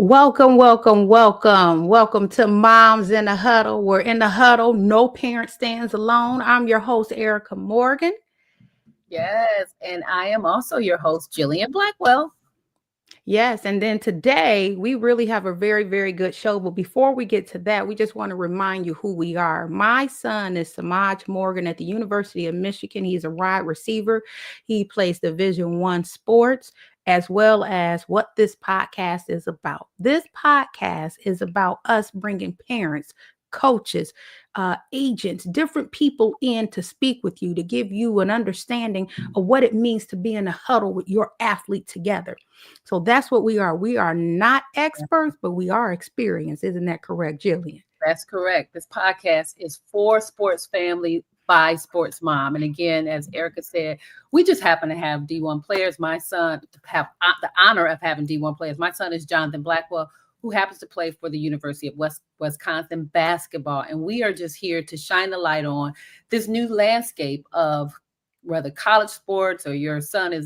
Welcome, welcome, welcome. Welcome to Moms in the Huddle. We're in the huddle. No parent stands alone. I'm your host, Erica Morgan. Yes, and I am also your host, Jillian Blackwell. Yes, and then today we really have a very, very good show. But before we get to that, we just want to remind you who we are. My son is Semaj Morgan at the University of Michigan. He's a wide receiver. He plays Division I sports, as well as what this podcast is about. This podcast is about us bringing parents, coaches, agents, different people in to speak with you, to give you an understanding of what it means to be in a huddle with your athlete together. So that's what we are. We are not experts, but we are experienced. Isn't that correct, Jillian? That's correct. This podcast is for sports family by sports mom. And again, as Erica said, we just happen to have D1 players. My son have the honor of having D1 players. My son is Jonathan Blackwell, who happens to play for the University of Wisconsin basketball. And we are just here to shine the light on this new landscape of whether college sports or your son is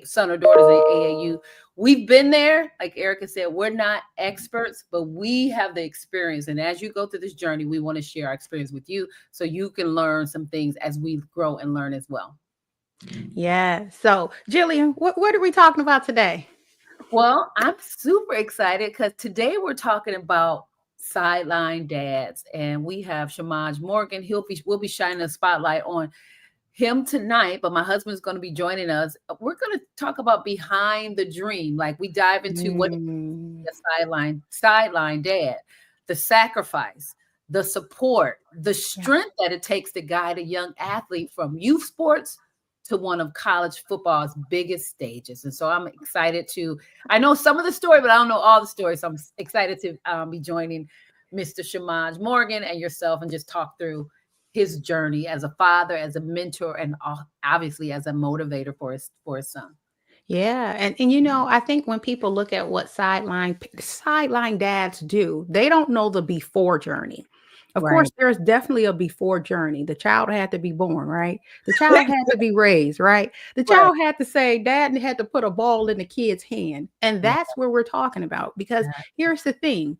son or daughter is in AAU. We've been there. Like Erica said, we're not experts, but we have the experience. And as you go through this journey, we want to share our experience with you so you can learn some things as we grow and learn as well. Yeah. So, Jillian, what are we talking about today? Well, I'm super excited because today we're talking about sideline dads, and we have Semaj Morgan. We'll be shining a spotlight on him tonight, but my husband's going to be joining us. We're going to talk about behind the dream. Like we dive into what the sideline dad, the sacrifice, the support, the strength that it takes to guide a young athlete from youth sports to one of college football's biggest stages. And so I'm excited I know some of the story, but I don't know all the story. So I'm excited to be joining Mr. Semaj Morgan and yourself and just talk through his journey as a father, as a mentor, and obviously as a motivator for his son. Yeah, and I think when people look at what sideline dads do, they don't know the before journey. Of Right. course, there's definitely a before journey. The child had to be born, right? The child had to be raised, right? The Right. child had to say, Dad had to put a ball in the kid's hand. And that's where we're talking about. Because here's the thing.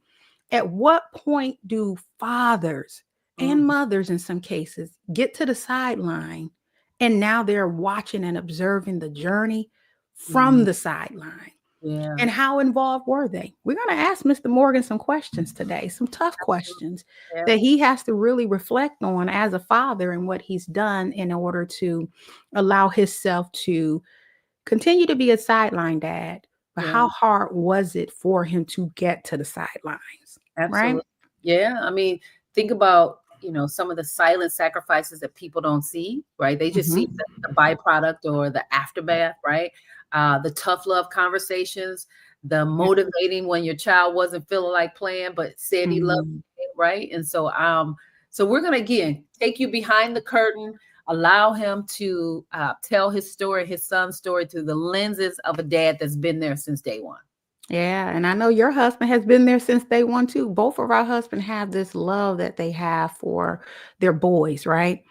At what point do fathers and mothers, in some cases, get to the sideline and now they're watching and observing the journey from the sideline? Yeah. And how involved were they? We're going to ask Mr. Morgan some questions today, some tough questions that he has to really reflect on as a father and what he's done in order to allow himself to continue to be a sideline dad. But how hard was it for him to get to the sidelines? Absolutely. Right? Yeah. I mean, think about, some of the silent sacrifices that people don't see, right? They just see the byproduct or the aftermath, right? The tough love conversations, the motivating when your child wasn't feeling like playing, but said he loved it, right? And so we're going to, again, take you behind the curtain, allow him to tell his story, his son's story through the lenses of a dad that's been there since day one. Yeah, and I know your husband has been there since day one too. Both of our husbands have this love that they have for their boys, right?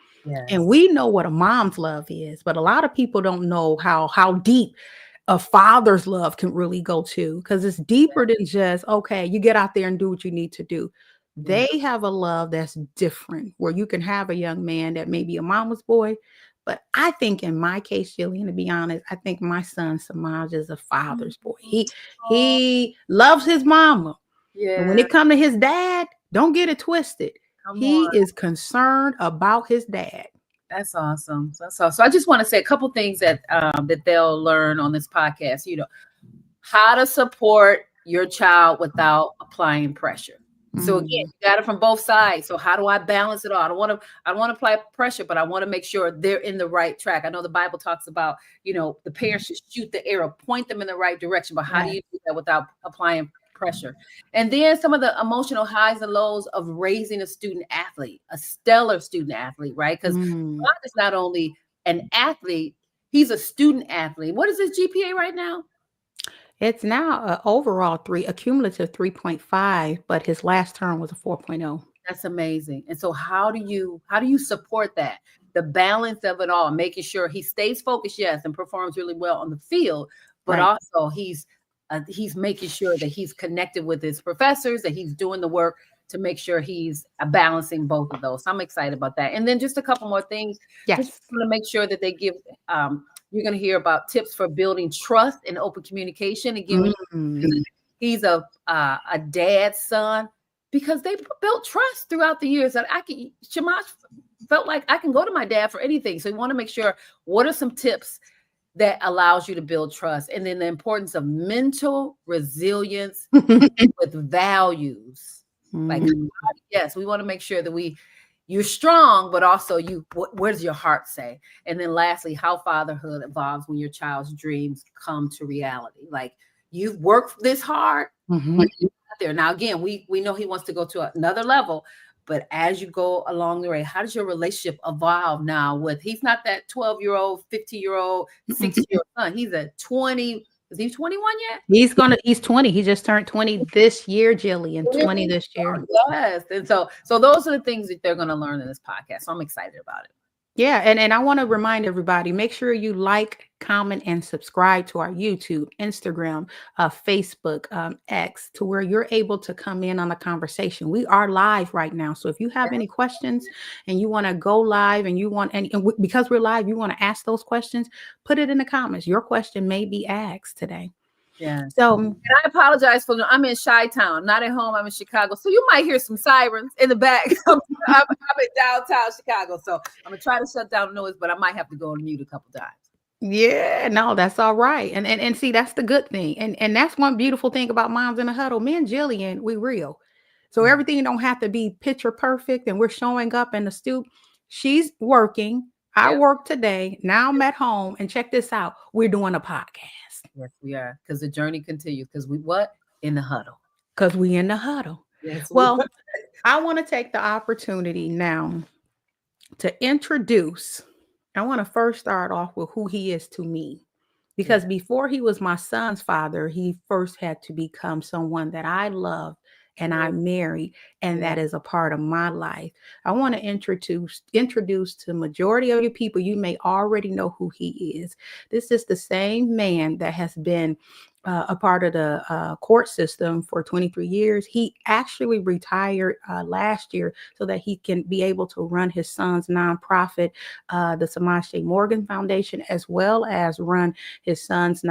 And we know what a mom's love is, but a lot of people don't know how deep a father's love can really go to, because it's deeper than just, okay, you get out there and do what you need to do. They have a love that's different, where you can have a young man that may be a mama's boy. But I think in my case, Jillian, to be honest, I think my son Samaj is a father's boy. He loves his mama. And when it comes to his dad, don't get it twisted. He is concerned about his dad. That's awesome. So I just want to say a couple things that they'll learn on this podcast. How to support your child without applying pressure. So again, you got it from both sides. So how do I balance it all? I don't want to apply pressure, but I want to make sure they're in the right track. I know the Bible talks about, the parents should shoot the arrow, point them in the right direction. But how do you do that without applying pressure? And then some of the emotional highs and lows of raising a student athlete, a stellar student athlete, right? Because God is not only an athlete, he's a student athlete. What is his GPA right now? It's now a cumulative 3.5, but his last term was a 4.0. That's amazing. And so how do you support that? The balance of it all, making sure he stays focused, yes, and performs really well on the field, but also he's he's making sure that he's connected with his professors, that he's doing the work to make sure he's balancing both of those. So I'm excited about that. And then just a couple more things. Just Yes. want to make sure that they give, you're going to hear about tips for building trust and open communication. Again, he's a dad's son, because they built trust throughout the years that Semaj felt like I can go to my dad for anything. So we want to make sure, what are some tips that allows you to build trust? And then the importance of mental resilience with values. Like, yes, we want to make sure that you're strong, but also what does your heart say? And then lastly, how fatherhood evolves when your child's dreams come to reality. Like, you've worked this hard, but you're not there. Now, again, we know he wants to go to another level, but as you go along the way, how does your relationship evolve now with, he's not that 12-year-old, 15-year-old, 6-year-old son. He's a 20. Is he 21 yet? He's 20. He just turned 20 this year, Jillian. 20 this year. Yes. And so those are the things that they're going to learn in this podcast. So I'm excited about it. Yeah. And I want to remind everybody, make sure you like, comment, and subscribe to our YouTube, Instagram, Facebook, X, to where you're able to come in on the conversation. We are live right now. So if you have any questions and you want to go live and you want, because we're live, you want to ask those questions, put it in the comments. Your question may be asked today. Yeah. So, and I apologize for, I'm in Chi-Town. I'm not at home. I'm in Chicago. So you might hear some sirens in the back. I'm in downtown Chicago. So I'm going to try to shut down noise, but I might have to go on mute a couple times. Yeah, no, that's all right. And see, that's the good thing. And that's one beautiful thing about Moms in the Huddle. Me and Jillian, we real. So everything don't have to be picture perfect and we're showing up in the stoop. She's working. I work today. Now I'm at home, and check this out. We're doing a podcast. Yes, we are. Because the journey continues. Because we in the huddle. Because we in the huddle. Yes. Well, I want to take the opportunity now to introduce. I want to first start off with who he is to me. Because before he was my son's father, he first had to become someone that I love and I married, and that is a part of my life. I want to introduce to the majority of you people, you may already know who he is. This is the same man that has been a part of the court system for 23 years. He actually retired last year so that he can be able to run his son's nonprofit, the Semaj Morgan Foundation, as well as run his son's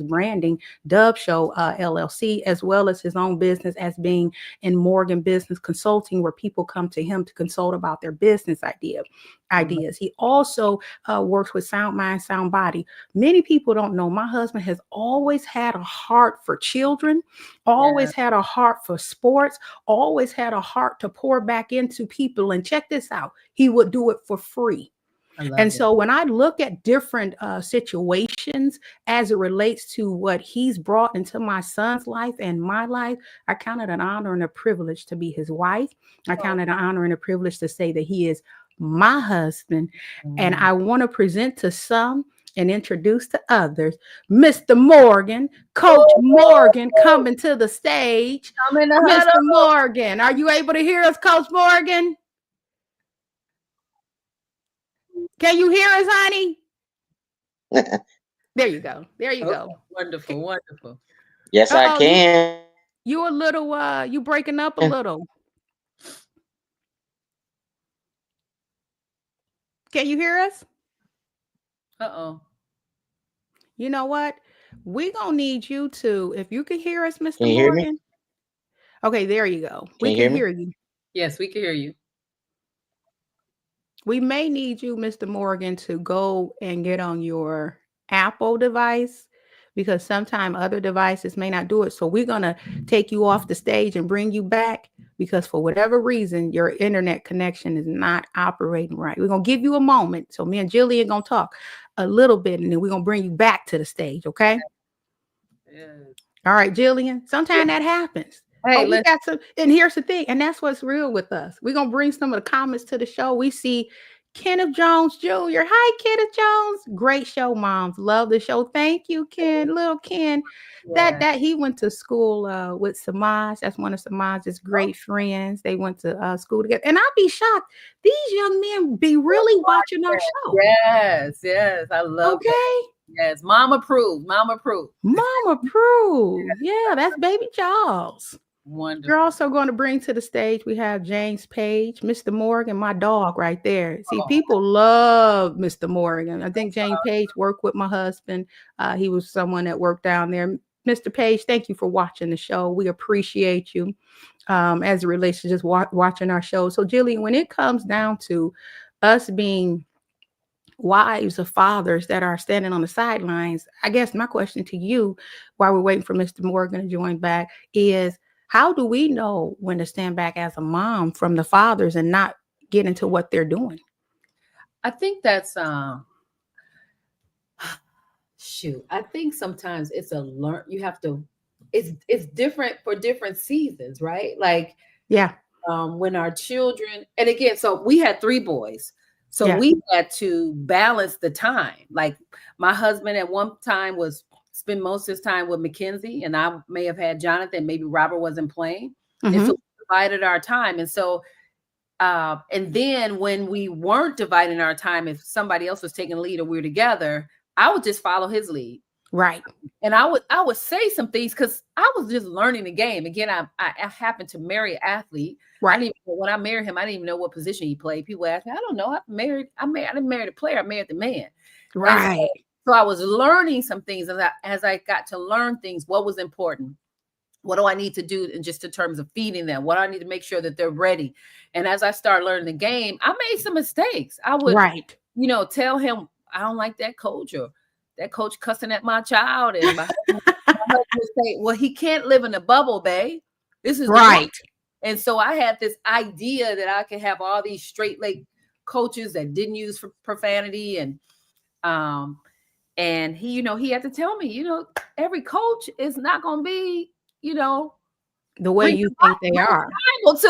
branding, Dub Show LLC, as well as his own business as being in Morgan Business Consulting, where people come to him to consult about their business ideas. He also works with Sound Mind, Sound Body. Many people don't know my husband has always had a heart for children, always had a heart for sports, always had a heart to pour back into people. And check this out, he would do it for free. And so when I look at different situations as it relates to what he's brought into my son's life and my life, I count it an honor and a privilege to be his wife. I count it an honor and a privilege to say that he is my husband. And I want to present to some and introduce to others, Mr. Morgan, Coach Morgan, coming to the stage. Mr. Morgan, are you able to hear us, Coach Morgan? Can you hear us, honey? There you go. There you go. Wonderful, wonderful. Yes, I can. You a little, you breaking up a little. Can you hear us? Uh-oh. You know what? We're going to need you to, if you can hear us, Mr. Can you Morgan. hear me? Okay, there you go. We can hear you. Yes, we can hear you. We may need you, Mr. Morgan, to go and get on your Apple device, because sometimes other devices may not do it. So we're going to take you off the stage and bring you back, because for whatever reason, your internet connection is not operating right. We're going to give you a moment. So me and Jillian going to talk a little bit, and then we're going to bring you back to the stage. Okay. Yes. All right, Jillian, sometimes that happens. Hey, we got some, and here's the thing, and that's what's real with us. We're going to bring some of the comments to the show. We see Kenneth Jones Jr. Hi, Kenneth Jones. Great show, moms. Love the show. Thank you, Ken. Little Ken. Yeah. That he went to school with Semaj. That's one of Semaj's great friends. They went to school together. And I'd be shocked. These young men be really watching our show. Yes. I love that. Yes, mom approved. Mom approved. Mom approved. Yeah, that's baby Charles. Wonderful. You're also going to bring to the stage, we have James Page, Mr. Morgan, my dog right there. See, people love Mr. Morgan. I think James Page worked with my husband. He was someone that worked down there. Mr. Page, thank you for watching the show. We appreciate you as it relates to just watching our show. So, Jillian, when it comes down to us being wives of fathers that are standing on the sidelines, I guess my question to you, while we're waiting for Mr. Morgan to join back, is how do we know when to stand back as a mom from the fathers and not get into what they're doing? I think that's shoot. I think sometimes it's you have to, it's different for different seasons, right? Like, yeah. When our children, and again, so we had 3 boys. So Yeah. we had to balance the time. Like my husband at one time spend most of his time with Mackenzie, and I may have had Jonathan, maybe Robert wasn't playing. And so we divided our time. And so, and then when we weren't dividing our time, if somebody else was taking the lead or we were together, I would just follow his lead. Right. And I would say some things because I was just learning the game. Again, I happened to marry an athlete. Right. When I married him, I didn't even know what position he played. People asked me, I don't know. I didn't marry the player. I married the man. Right. So I was learning some things as I got to learn things. What was important? What do I need to do in terms of feeding them? What do I need to make sure that they're ready? And as I started learning the game, I made some mistakes. I would, tell him, I don't like that coach, or that coach cussing at my child. And my husband would say, well, he can't live in a bubble, babe. This is right. And so I had this idea that I could have all these straight leg coaches that didn't use profanity. And he, he had to tell me, every coach is not going to be, the way you think they are. That's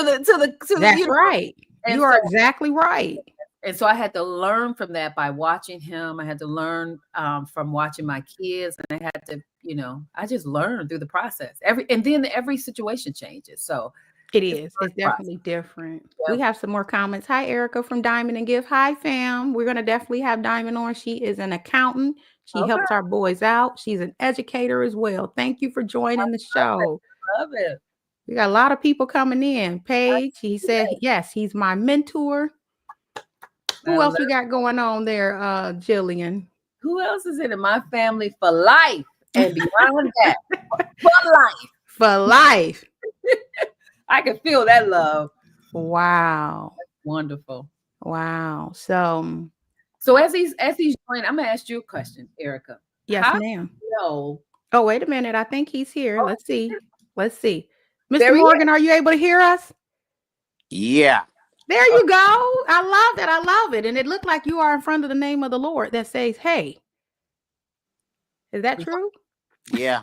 right. You are exactly right. And so I had to learn from that by watching him. I had to learn from watching my kids, and I had to, I just learned through the process. Every situation changes. So it is. It's definitely different. Yep. We have some more comments. Hi, Erica from Diamond and Gift. Hi, fam. We're going to definitely have Diamond on. She is an accountant. She helps our boys out. She's an educator as well. Thank you for joining the show. Love it. We got a lot of people coming in. Paige, he said, yes, he's my mentor. Who else we got going on there, Jillian? Who else is in my family for life and beyond that? For life. For life. I can feel that love. Wow. That's wonderful. Wow. So as he's joining, I'm gonna ask you a question, Erica. Yes, ma'am. Oh, wait a minute. I think he's here. Oh, Let's see. Mr. Morgan, are you able to hear us? Yeah. There you go. I love it. And it looked like you are in front of the name of the Lord that says, hey. Is that true? Yeah.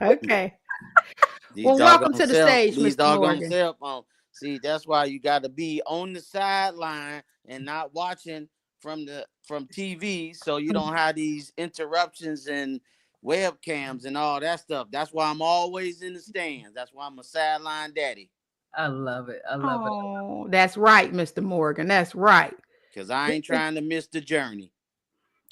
Okay. Well, welcome to the stage, Mr. Morgan. Cell phone. See, that's why you got to be on the sideline and not watching from TV, so you don't have these interruptions and webcams and all that stuff. That's why I'm always in the stands. That's why I'm a sideline daddy. I love it. I love it. Oh, that's right, Mr. Morgan. That's right. Because I ain't trying to miss the journey.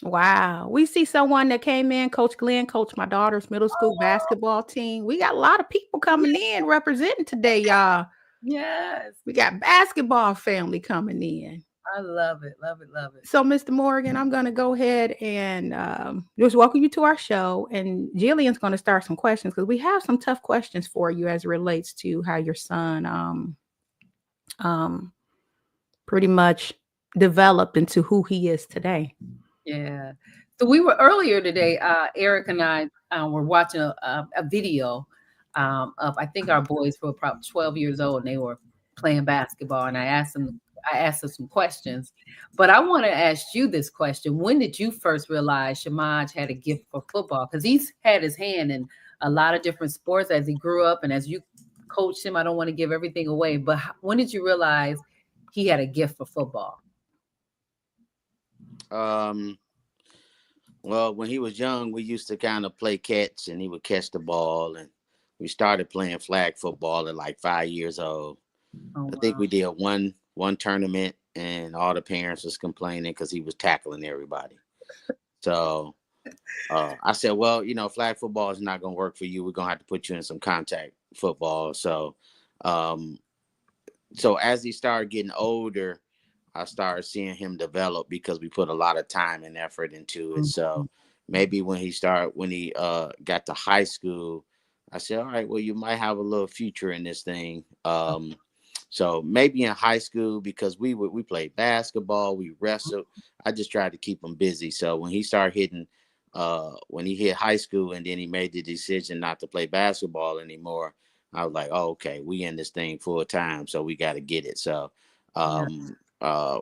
Wow. We see someone that came in, Coach Glenn, coach my daughter's middle school basketball team. We got a lot of people coming in representing today, y'all. Yes. We got basketball family coming in. I love it. Love it. Love it. So, Mr. Morgan, I'm going to go ahead and just welcome you to our show. And Jillian's going to start some questions because we have some tough questions for you as it relates to how your son pretty much developed into who he is today. Yeah. So we were earlier today, Eric and I were watching a video of, I think our boys were probably 12 years old and they were playing basketball. And I asked them some questions, but I want to ask you this question. When did you first realize Semaj had a gift for football? Because he's had his hand in a lot of different sports as he grew up and as you coached him. I don't want to give everything away, but when did you realize he had a gift for football? Well, when he was young, we used to kind of play catch and he would catch the ball, and we started playing flag football at like 5 years old. Oh, I think we did one tournament and all the parents was complaining because he was tackling everybody. So I said, well, flag football is not going to work for you. We're going to have to put you in some contact football. Um, so as he started getting older, I started seeing him develop because we put a lot of time and effort into it. So maybe when he got to high school, I said, all right, well, you might have a little future in this thing. So maybe in high school, because we played basketball, we wrestled. I just tried to keep him busy. So when he started when he hit high school and then he made the decision not to play basketball anymore, I was like, oh, okay, we in this thing full time, so we got to get it. So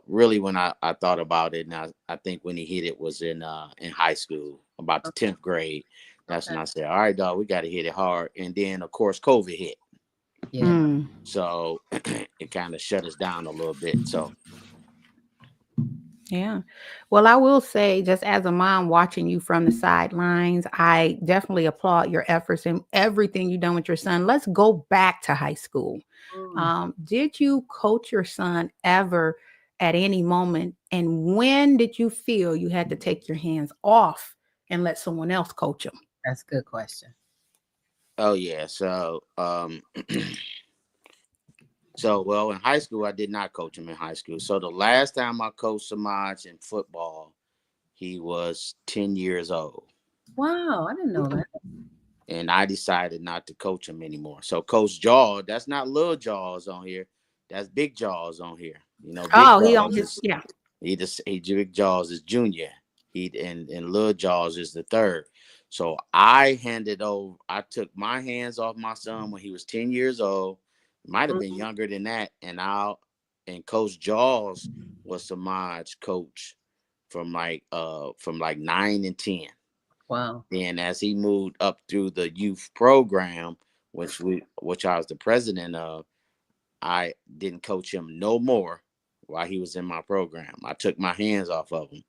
really when I thought about it, and I think when he hit it was in high school, about the 10th grade. That's when I said, all right, dog, we got to hit it hard. And then of course COVID hit. Mm. So it kind of shut us down a little bit. So Yeah. Well, I will say, just as a mom watching you from the sidelines, I definitely applaud your efforts and everything you've done with your son. Let's go back to high school. Did you coach your son ever at any moment? And when did you feel you had to take your hands off and let someone else coach him? That's a good question. oh yeah. So well, in high school, I did not coach him in high school. So the last time I coached Semaj in football, he was 10 years old. Wow, I didn't know that. And I decided not to coach him anymore. So Coach Jaw, that's not little Jaws on here. That's Big Jaws on here. Big He on Jaws his, yeah. Big Jaws is junior. And Little Jaws is the third. So I took my hands off my son when he was 10 years old. Might have been younger than that. And Coach Jaws was Samaj's coach from like 9 and 10. Wow. Then as he moved up through the youth program, which I was the president of, I didn't coach him no more while he was in my program. I took my hands off of him,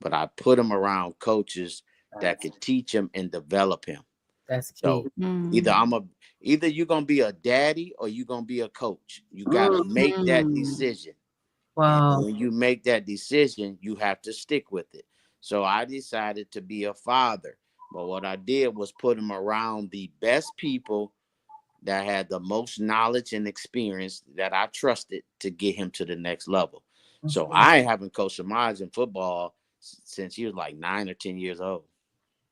but I put him around coaches that could teach him and develop him. That's key. So either you're gonna be a daddy or you're gonna be a coach. You gotta make that decision. Wow. And when you make that decision, you have to stick with it. So I decided to be a father. But what I did was put him around the best people that had the most knowledge and experience that I trusted to get him to the next level. So I haven't coached Semaj in football since he was like 9 or 10 years old.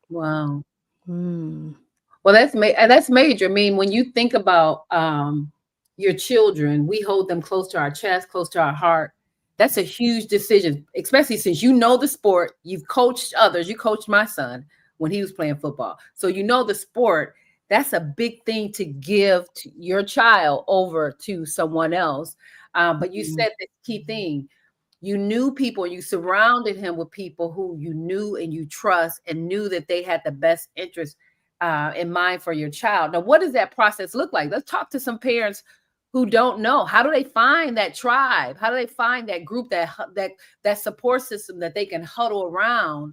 Wow. Well, that's major. I mean, when you think about your children, we hold them close to our chest, close to our heart. That's a huge decision, especially since you know the sport. You've coached others. You coached my son when he was playing football. So you know the sport. That's a big thing to give to your child over to someone else. But you said this key thing. You knew people, you surrounded him with people who you knew and you trust and knew that they had the best interest in mind for your child. Now, what does that process look like? Let's talk to some parents who don't know. How do they find that tribe? How do they find that group, that support system that they can huddle around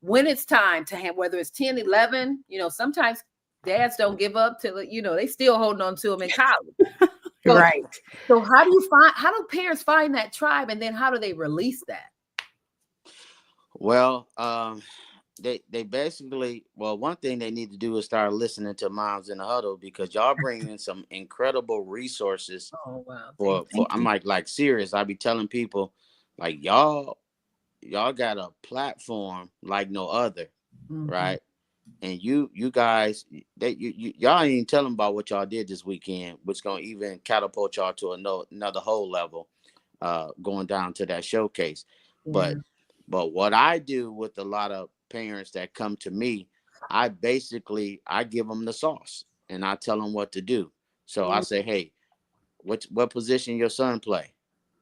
when it's time to have, whether it's 10, 11, sometimes dads don't give up till, they still holding on to them in college. Right. So how do parents find that tribe, and then how do they release that? Well, they basically, one thing they need to do is start listening to Moms in the Huddle, because y'all bring in some incredible resources. Oh wow. For I'm like serious. I be telling people, like, y'all got a platform like no other, right? And you guys, y'all ain't even telling about what y'all did this weekend, which gonna even catapult y'all to another whole level, going down to that showcase. Yeah. But what I do with a lot of parents that come to me, I give them the sauce and I tell them what to do. So I say, hey, what position your son play?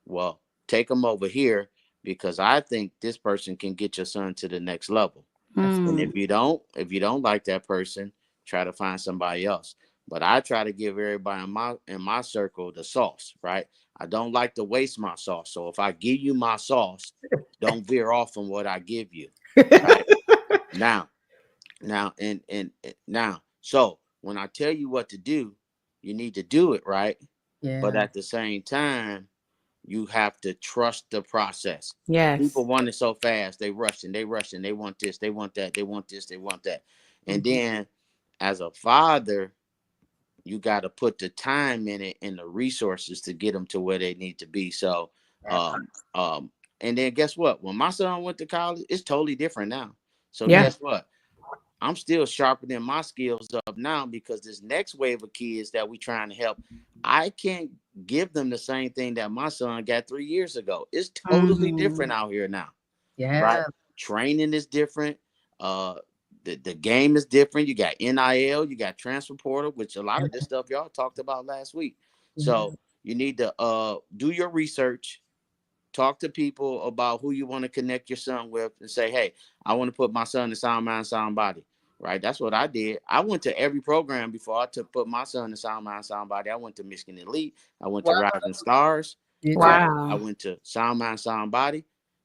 Well, take him over here, because I think this person can get your son to the next level. And if you don't like that person, try to find somebody else. But I try to give everybody in my circle the sauce, right? I don't like to waste my sauce. So if I give you my sauce, don't veer off from what I give you. Right? Now, so when I tell you what to do, you need to do it, right? Yeah. But at the same time, You have to trust the process. Yes. People want it so fast. They rushing. They want this. They want that. They want this. They want that. And then as a father, you got to put the time in it and the resources to get them to where they need to be. So, and then guess what? When my son went to college, it's totally different now. So guess what? I'm still sharpening my skills up now, because this next wave of kids that we trying to help, I can't give them the same thing that my son got 3 years ago. It's totally different out here now. Yeah. Right? Training is different. The game is different. You got NIL, you got transfer portal, which a lot of this stuff y'all talked about last week. So you need to do your research, talk to people about who you want to connect your son with, and say, hey, I want to put my son in sound mind, sound body. Right? That's what I did. I went to every program before I put my son in sound mind, sound body. I went to Michigan Elite. I went to Rising Stars. I went to sound mind, sound body.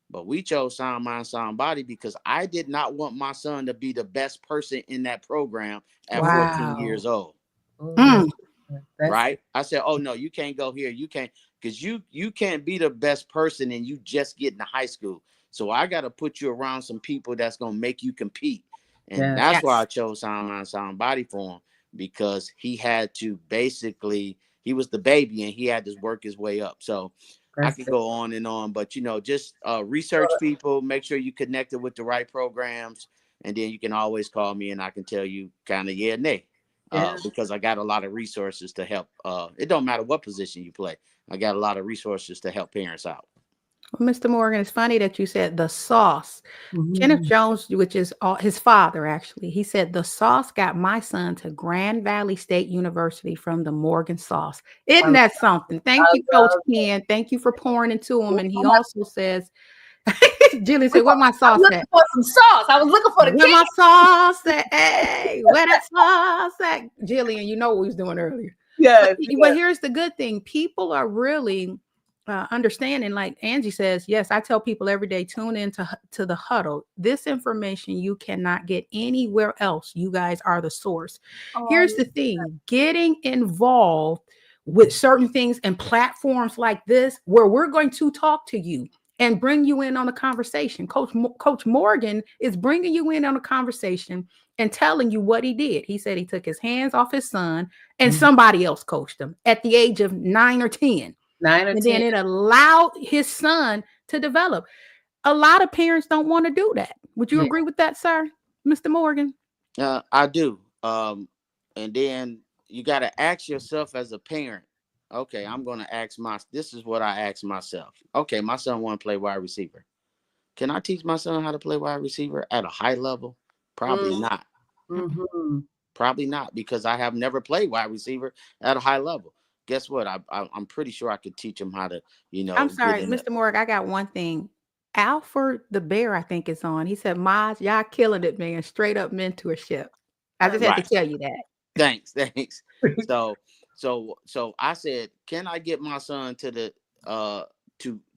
But we chose sound mind, sound body because I did not want my son to be the best person in that program at 14 years old. Right? I said, oh no, you can't go here. You can't, because you can't be the best person and you just get into high school. So I got to put you around some people that's going to make you compete. And that's why I chose sound mind, sound body for him, because he had to basically, he was the baby and he had to work his way up. So I could go on and on, but just research people, make sure you connected with the right programs, and then you can always call me and I can tell you kind of nay, because I got a lot of resources to help. It don't matter what position you play. I got a lot of resources to help parents out. Well, Mr. Morgan, it's funny that you said the sauce. Kenneth Jones, which is his father, actually, he said the sauce got my son to Grand Valley State University from the Morgan sauce. Isn't that something? Thank you, Coach Ken. Thank you for pouring into him. And he also says, Jillian said, "What my sauce at? For some sauce. I was looking for the Where my sauce at? Hey, where that sauce at?" Jillian, you know what we was doing earlier. But here's the good thing. People are really understanding. Like Angie says, yes, I tell people every day, tune in to the huddle. This information you cannot get anywhere else. You guys are the source. Here's the thing. Getting involved with certain things and platforms like this, where we're going to talk to you and bring you in on a conversation. Coach Morgan is bringing you in on a conversation and telling you what he did. He said he took his hands off his son and somebody else coached him at the age of 9 or 10. And then it allowed his son to develop. A lot of parents don't want to do that. Would you agree with that, sir, Mr. Morgan? I do. And then you got to ask yourself as a parent, okay, I'm going to ask this is what I ask myself. Okay, my son want to play wide receiver. Can I teach my son how to play wide receiver at a high level? Probably not. Probably not, because I have never played wide receiver at a high level. Guess what? I'm pretty sure I could teach him how to, I'm sorry, Mr. Morgan, I got one thing. Alfred the Bear, I think, is on. He said, Maj, y'all killing it, man. Straight up mentorship. I just had to tell you that. Thanks. So I said, can I get my son to the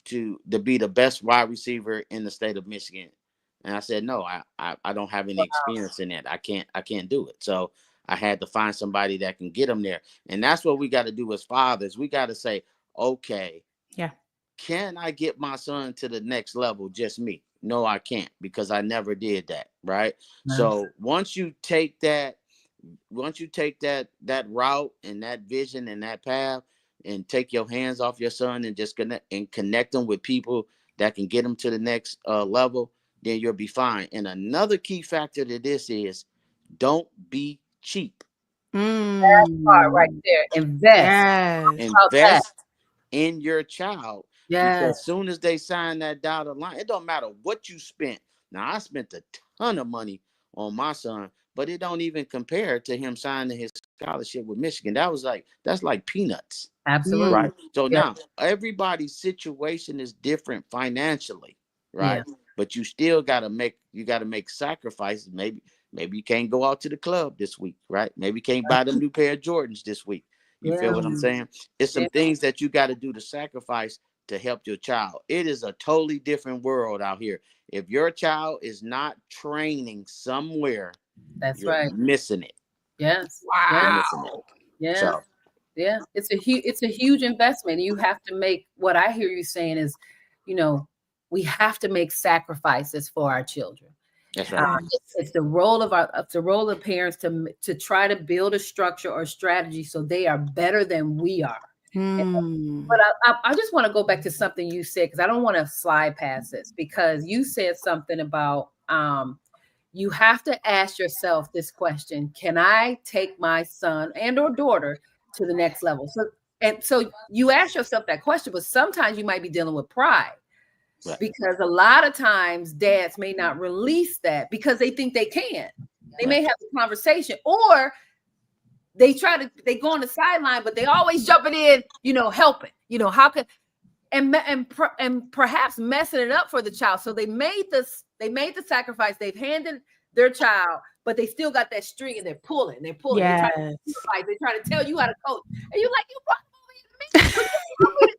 to be the best wide receiver in the state of Michigan? And I said, no, I don't have any experience in that. I can't do it. So I had to find somebody that can get them there. And that's what we got to do as fathers. We got to say, okay, can I get my son to the next level? Just me? No, I can't, because I never did that. Right. So once you take that route and that vision and that path, and take your hands off your son and just connect them with people that can get them to the next level, then you'll be fine. And another key factor to this is, don't be cheap. That part right there. Invest in your child. Because as soon as they sign that dotted line, it don't matter what you spent. Now, I spent a ton of money on my son, but it don't even compare to him signing his scholarship with Michigan. That's like peanuts. Absolutely. Right. So now everybody's situation is different financially. Right. But you still got to make sacrifices. Maybe you can't go out to the club this week. Right. Maybe you can't buy them new pair of Jordans this week. You feel what I'm saying? It's some things that you got to do to sacrifice to help your child. It is a totally different world out here. If your child is not training somewhere, you're missing it. Yes. Wow. Yeah. So Yeah, it's a huge investment. You have to make, what I hear you saying is, you know, we have to make sacrifices for our children. That's right. It's the role of the role of parents to try to build a structure or strategy so they are better than we are. But I just want to go back to something you said, because I don't want to slide past this, because you said something about you have to ask yourself this question: can I take my son and or daughter to the next level? So you ask yourself that question, but sometimes you might be dealing with pride. Right. Because a lot of times dads may not release that because they think they can. They may have the conversation, or they go on the sideline, but they always jumping in, helping. How can and perhaps messing it up for the child. So they made the sacrifice. They've handed their child, but they still got that string and they're pulling. Yes. They're trying to tell you how to coach, and you're like, you brought him over here to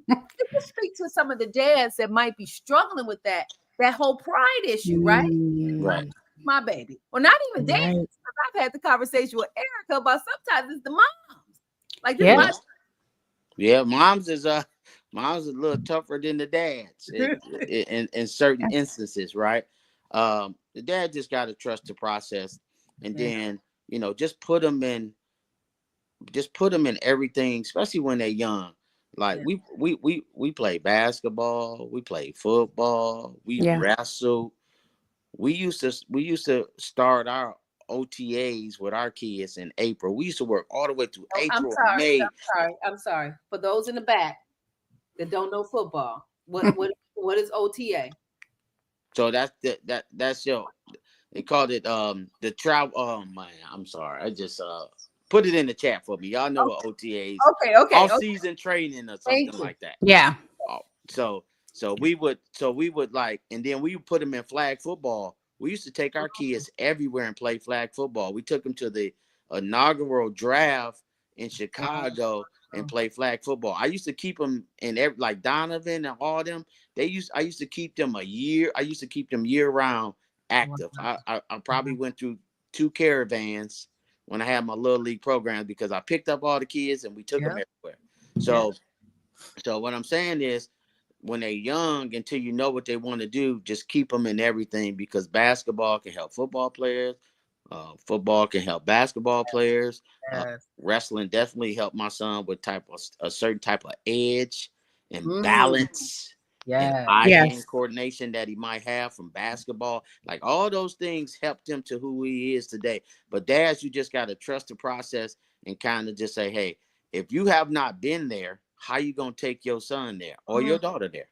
me. Just speak to some of the dads that might be struggling with that whole pride issue, right? Right. My baby. Well, not even dads. Right. I've had the conversation with Erica about sometimes it's the moms. Like this Yeah. Yeah, moms is a little tougher than the dads in certain instances, right? The dad just got to trust the process, and then just put them in everything, especially when they're young. Like we play basketball, we play football, we wrestle. We used to start our OTAs with our kids in April. We used to work all the way through April, May. I'm sorry. For those in the back that don't know football, what is OTA? So that's your, they called it the travel. Oh man, I'm sorry. I just put it in the chat for me. Y'all know what OTAs. Okay. Off season training or something like that. Yeah. So we would like, and then we would put them in flag football. We used to take our kids everywhere and play flag football. We took them to the inaugural draft in Chicago and play flag football. I used to keep them in like Donovan and all them. I used to keep them a year. I used to keep them year round active. I probably went through 2 caravans when I had my little league program, because I picked up all the kids and we took them everywhere. So what I'm saying is, when they're young, until you know what they want to do, just keep them in everything, because basketball can help football players. Football can help basketball players. Wrestling definitely helped my son with a certain type of edge and balance and eye-hand coordination that he might have from basketball. Like, all those things helped him to who he is today. But dads, you just got to trust the process and kind of just say, hey, if you have not been there, how you gonna take your son there or your daughter there?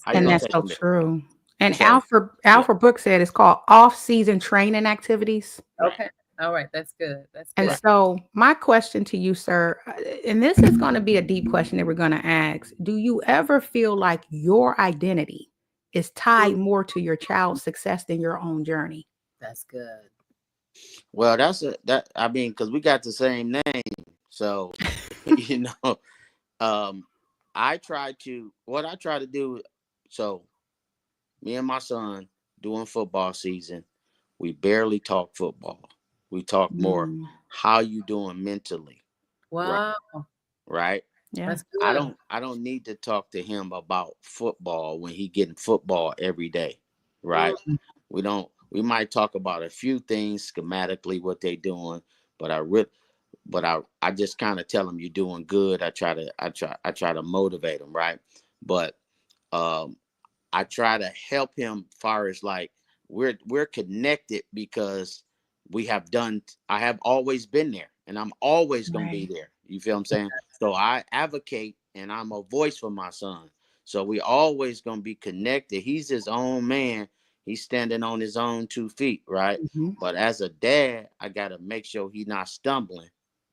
And that's so true. And So, Alfred Brooks said it's called off-season training activities. Okay. All right. That's good. And so my question to you, sir, and this is going to be a deep question that we're going to ask. Do you ever feel like your identity is tied more to your child's success than your own journey? That's good. Well, because we got the same name. So, I try to do. So me and my son doing football season, we barely talk football. We talk more how you doing mentally. Wow. Right. Yeah. That's good. I don't need to talk to him about football when he getting football every day. Right. We might talk about a few things schematically, what they doing, but I just kind of tell them you're doing good. I try to motivate them. Right. But I try to help him far as like we're connected, because I have always been there, and I'm always going to be there. You feel what I'm saying? So I advocate, and I'm a voice for my son. So we always going to be connected. He's his own man. He's standing on his own 2 feet. Right. But as a dad, I got to make sure he's not stumbling.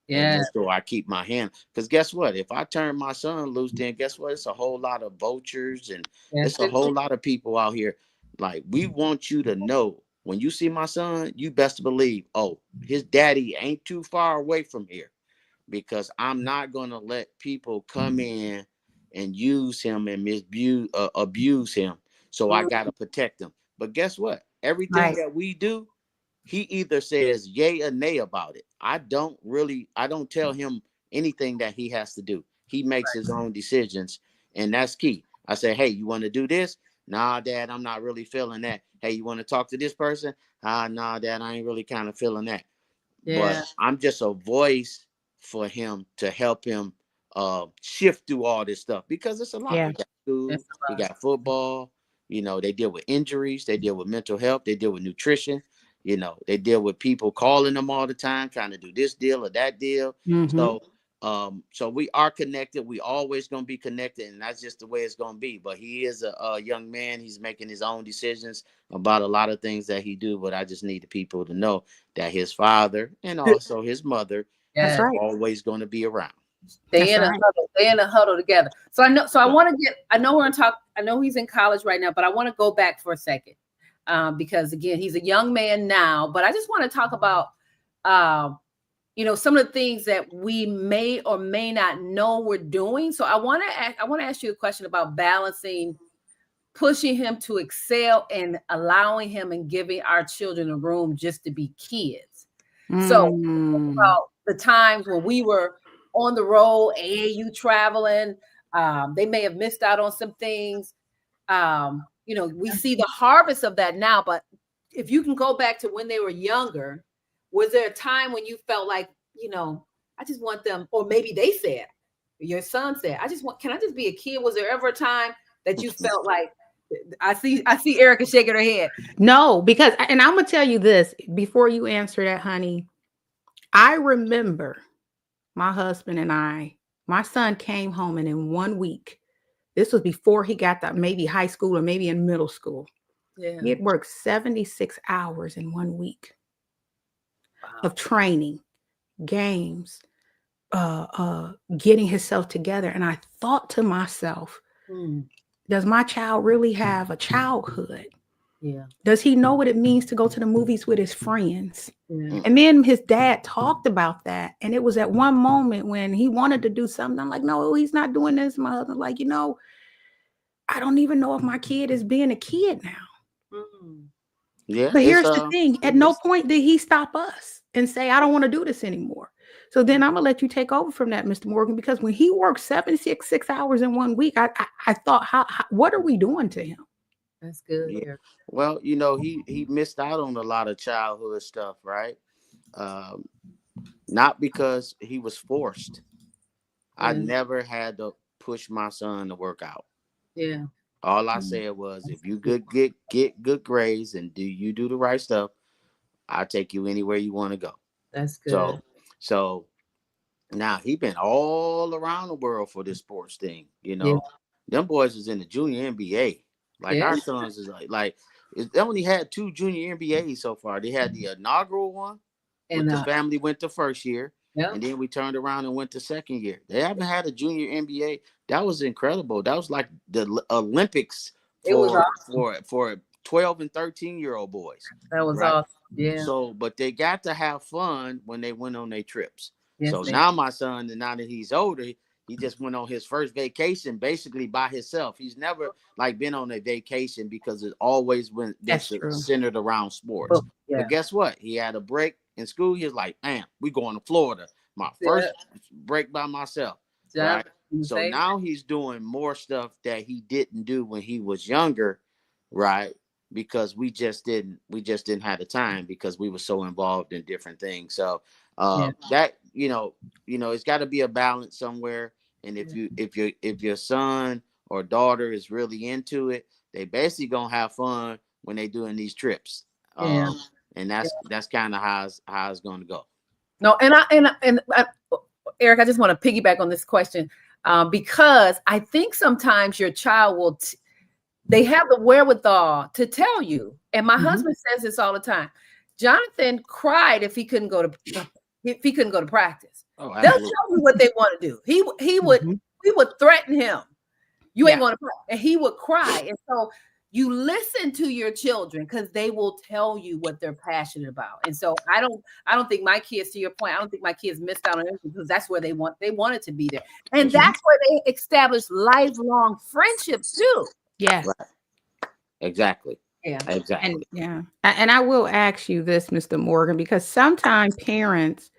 And make sure I keep my hand. Because guess what? If I turn my son loose, then guess what? It's a whole lot of vultures, and it's a whole lot of people out here. Like, we want you to know, when you see my son, you best believe, oh, his daddy ain't too far away from here, because I'm not going to let people come in and use him and abuse him. So I got to protect him. But guess what? Everything that we do, he either says yay or nay about it. I don't tell him anything that he has to do. He makes his own decisions, and that's key. I say, hey, you want to do this? Nah, Dad, I'm not really feeling that. Hey, you want to talk to this person? Nah, Dad, I ain't really kind of feeling that. Yeah. But I'm just a voice for him to help him shift through all this stuff, because it's a lot. Yeah. He got school, he got football, they deal with injuries, they deal with mental health, they deal with nutrition, they deal with people calling them all the time, trying to do this deal or that deal. Mhm. So we are connected. We always gonna be connected, and that's just the way it's gonna be. But he is a young man. He's making his own decisions about a lot of things that he do. But I just need the people to know that his father and also his mother That's is right. always going to be around. They in a huddle. They in a huddle together. So I know. So I want to get. I know we're gonna talk. I know he's in college right now, but I want to go back for a second, because again, he's a young man now. But I just want to talk about, some of the things that we may or may not know we're doing. So I want to ask you a question about balancing, pushing him to excel and allowing him and giving our children a room just to be kids. So about the times when we were on the road, AAU traveling, they may have missed out on some things. We see the harvest of that now, but if you can go back to when they were younger, was there a time when you felt like, I just want them, or maybe they said, your son said, can I just be a kid? Was there ever a time that you felt like, I see Erica shaking her head. No, because, and I'm gonna tell you this before you answer that, honey. I remember my husband and my son came home, and in 1 week, this was before he got to maybe high school or maybe in middle school. Yeah. He had worked 76 hours in 1 week of training, games, getting himself together. And I thought to myself, does my child really have a childhood? Yeah. Does he know what it means to go to the movies with his friends? Yeah. And then his dad talked about that. And it was at one moment when he wanted to do something. I'm like, no, he's not doing this. My husband's like, I don't even know if my kid is being a kid now. Yeah. But here's the thing. At no point did he stop us and say, I don't want to do this anymore. So then I'm going to let you take over from that, Mr. Morgan, because when he worked 6 hours in 1 week, I thought, what are we doing to him? That's good. Yeah. Well, he missed out on a lot of childhood stuff, right? Not because he was forced. I never had to push my son to work out. Yeah. All I said was, if you get good grades and you do the right stuff, I'll take you anywhere you want to go. That's good. So now he been all around the world for this sports thing. Them boys is in the junior NBA. Like our sons is like they only had 2 junior NBAs so far. They had the inaugural one, and the family went to first year, and then we turned around and went to second year. They haven't had a junior NBA. That was incredible. That was like the Olympics for 12 and 13-year-old boys. That was awesome. Yeah. So, but they got to have fun when they went on their trips. Yes, so now my son, now that he's older, he just went on his first vacation basically by himself. He's never been on a vacation because it always been centered around sports. But guess what? He had a break in school. He was like, man, we going to Florida. My first break by myself. Right. So now he's doing more stuff that he didn't do when he was younger. Right. Because we just didn't have the time because we were so involved in different things. So that, it's got to be a balance somewhere. And if your son or daughter is really into it, they basically gonna have fun when they doing these trips. And that's kind of how it's going to go. No, and Eric, I just want to piggyback on this question because I think sometimes your child will. They have the wherewithal to tell you, and my husband says this all the time. Jonathan cried if he couldn't go to practice. Oh, they'll tell you what they want to do. We would threaten him. You ain't going to practice, and he would cry. And so you listen to your children because they will tell you what they're passionate about. And so I don't think my kids, to your point, I don't think my kids missed out on anything because that's where they wanted to be there, and that's where they established lifelong friendships too. Yes. Right. Exactly. Yeah. Exactly. And I will ask you this, Mr. Morgan, because sometimes parents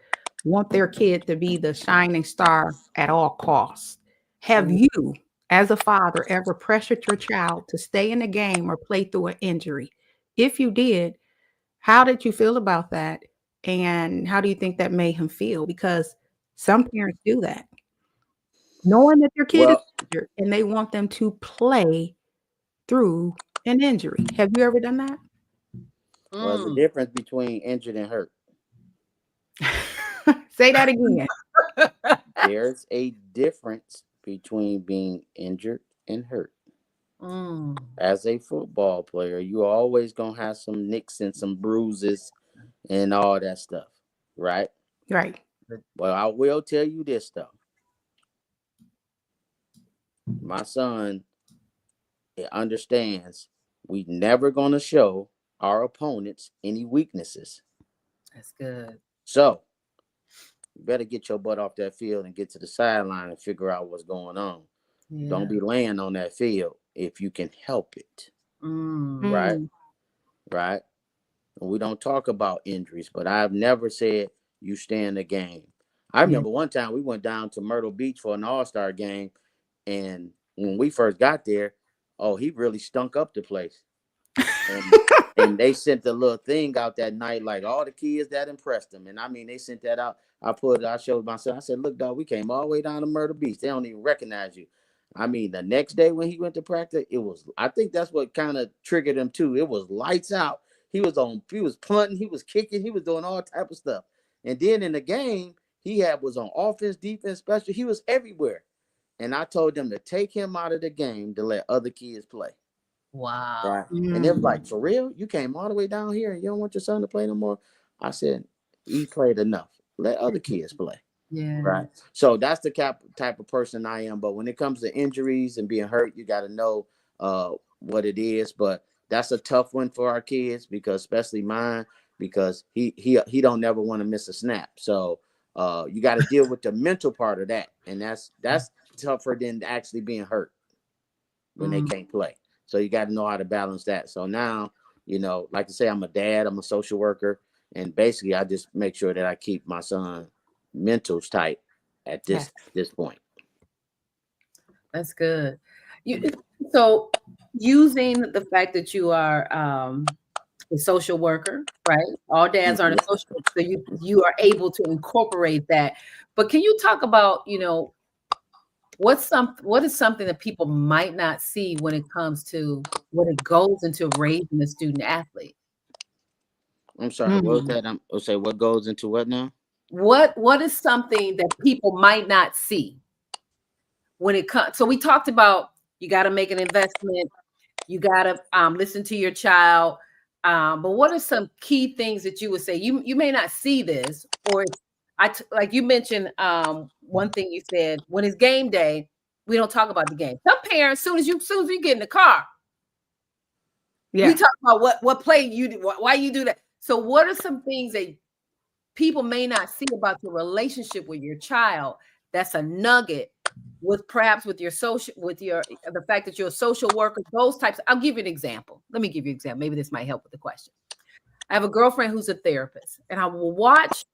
want their kid to be the shining star at all costs. Have you, as a father, ever pressured your child to stay in a game or play through an injury? If you did, how did you feel about that? And how do you think that made him feel? Because some parents do that, knowing that their kid is Well, injured and they want them to play through an injury. Have you ever done that? there's a difference between injured and hurt. Say that again. There's a difference between being injured and hurt. As a football player, you always gonna have some nicks and some bruises and all that stuff, right? Right. Well, I will tell you this though. My son understands we never gonna show our opponents any weaknesses. That's good. So you better get your butt off that field and get to the sideline and figure out what's going on. Yeah. Don't be laying on that field if you can help it. Right? Right? And we don't talk about injuries, but I've never said you stay in the game. I remember one time we went down to Myrtle Beach for an all-star game, and when we first got there, oh, he really stunk up the place. And they sent a little thing out that night, like all the kids that impressed them. And I mean, they sent that out. I showed my son. I said, look, dog, we came all the way down to Myrtle Beach. They don't even recognize you. I mean, the next day when he went to practice, I think that's what kind of triggered him too. It was lights out. He was punting, he was kicking, he was doing all type of stuff. And then in the game, was on offense, defense, special. He was everywhere. And I told them to take him out of the game to let other kids play. Wow. Right. And it was like, for real? You came all the way down here and you don't want your son to play no more? I said, he played enough. Let other kids play. Yeah. Right. So that's the type of person I am. But when it comes to injuries and being hurt, you got to know what it is. But that's a tough one for our kids, because especially mine, because he don't never want to miss a snap. So you got to deal with the mental part of that. And that's tougher than actually being hurt when they can't play. So you got to know how to balance that. So now, like I say, I'm a dad, I'm a social worker, and basically I just make sure that I keep my son mentals tight at this point. That's good. So using the fact that you are a social worker, right? All dads aren't a social worker, so you are able to incorporate that. But can you talk about, what is something that people might not see when it comes to what it goes into raising a student athlete? I'm sorry, what was that? I'll say what goes into what now? What is something that people might not see when it comes? So we talked about, you got to make an investment, you got to listen to your child. But what are some key things that you would say? You may not see this, or like you mentioned, one thing you said, when it's game day, we don't talk about the game. Some parents, soon as you get in the car, we talk about what play you do, why you do that. So what are some things that people may not see about your relationship with your child that's a nugget the fact that you're a social worker, those types? I'll give you an example. Let me give you an example. Maybe this might help with the question. I have a girlfriend who's a therapist, and I will watch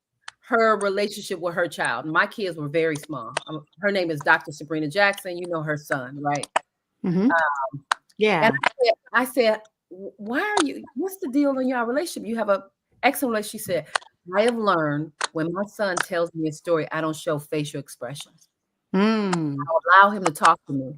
her relationship with her child. My kids were very small. Her name is Dr. Sabrina Jackson. You know her son, right? Yeah. And I said, what's the deal in your relationship? You have an excellent relationship. She said, I have learned when my son tells me a story, I don't show facial expressions. I allow him to talk to me.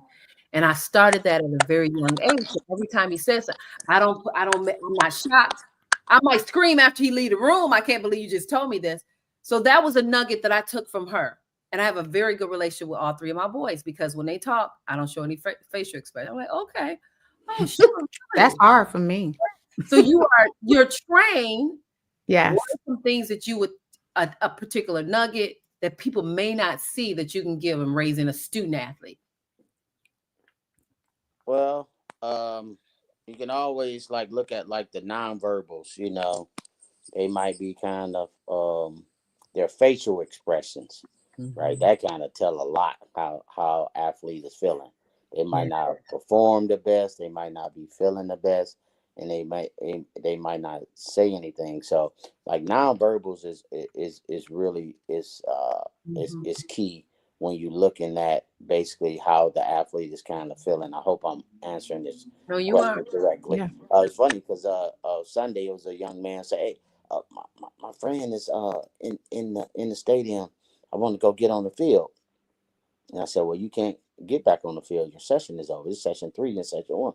And I started that at a very young age. So every time he says something, I'm not shocked. I might scream after he leave the room. I can't believe you just told me this. So that was a nugget that I took from her. And I have a very good relationship with all three of my boys, because when they talk, I don't show any facial expression. I'm like, okay. Oh, sure. That's hard for me. So you're trained. Yes. What are some things that you would, a particular nugget that people may not see that you can give them raising a student athlete? Well, you can always look at the nonverbals, they might be kind of their facial expressions, right? That kind of tell a lot how athlete is feeling. They might not perform the best, they might not be feeling the best, and they might not say anything. So like nonverbals is really is key when you're looking at basically how the athlete is kind of feeling. I hope I'm answering this No, you question are. correctly. Yeah. It's funny because Sunday it was a young man say, "Hey, my friend is in the stadium. I want to go get on the field." And I said, "Well, you can't get back on the field. Your session is over. It's session 3 and session 1."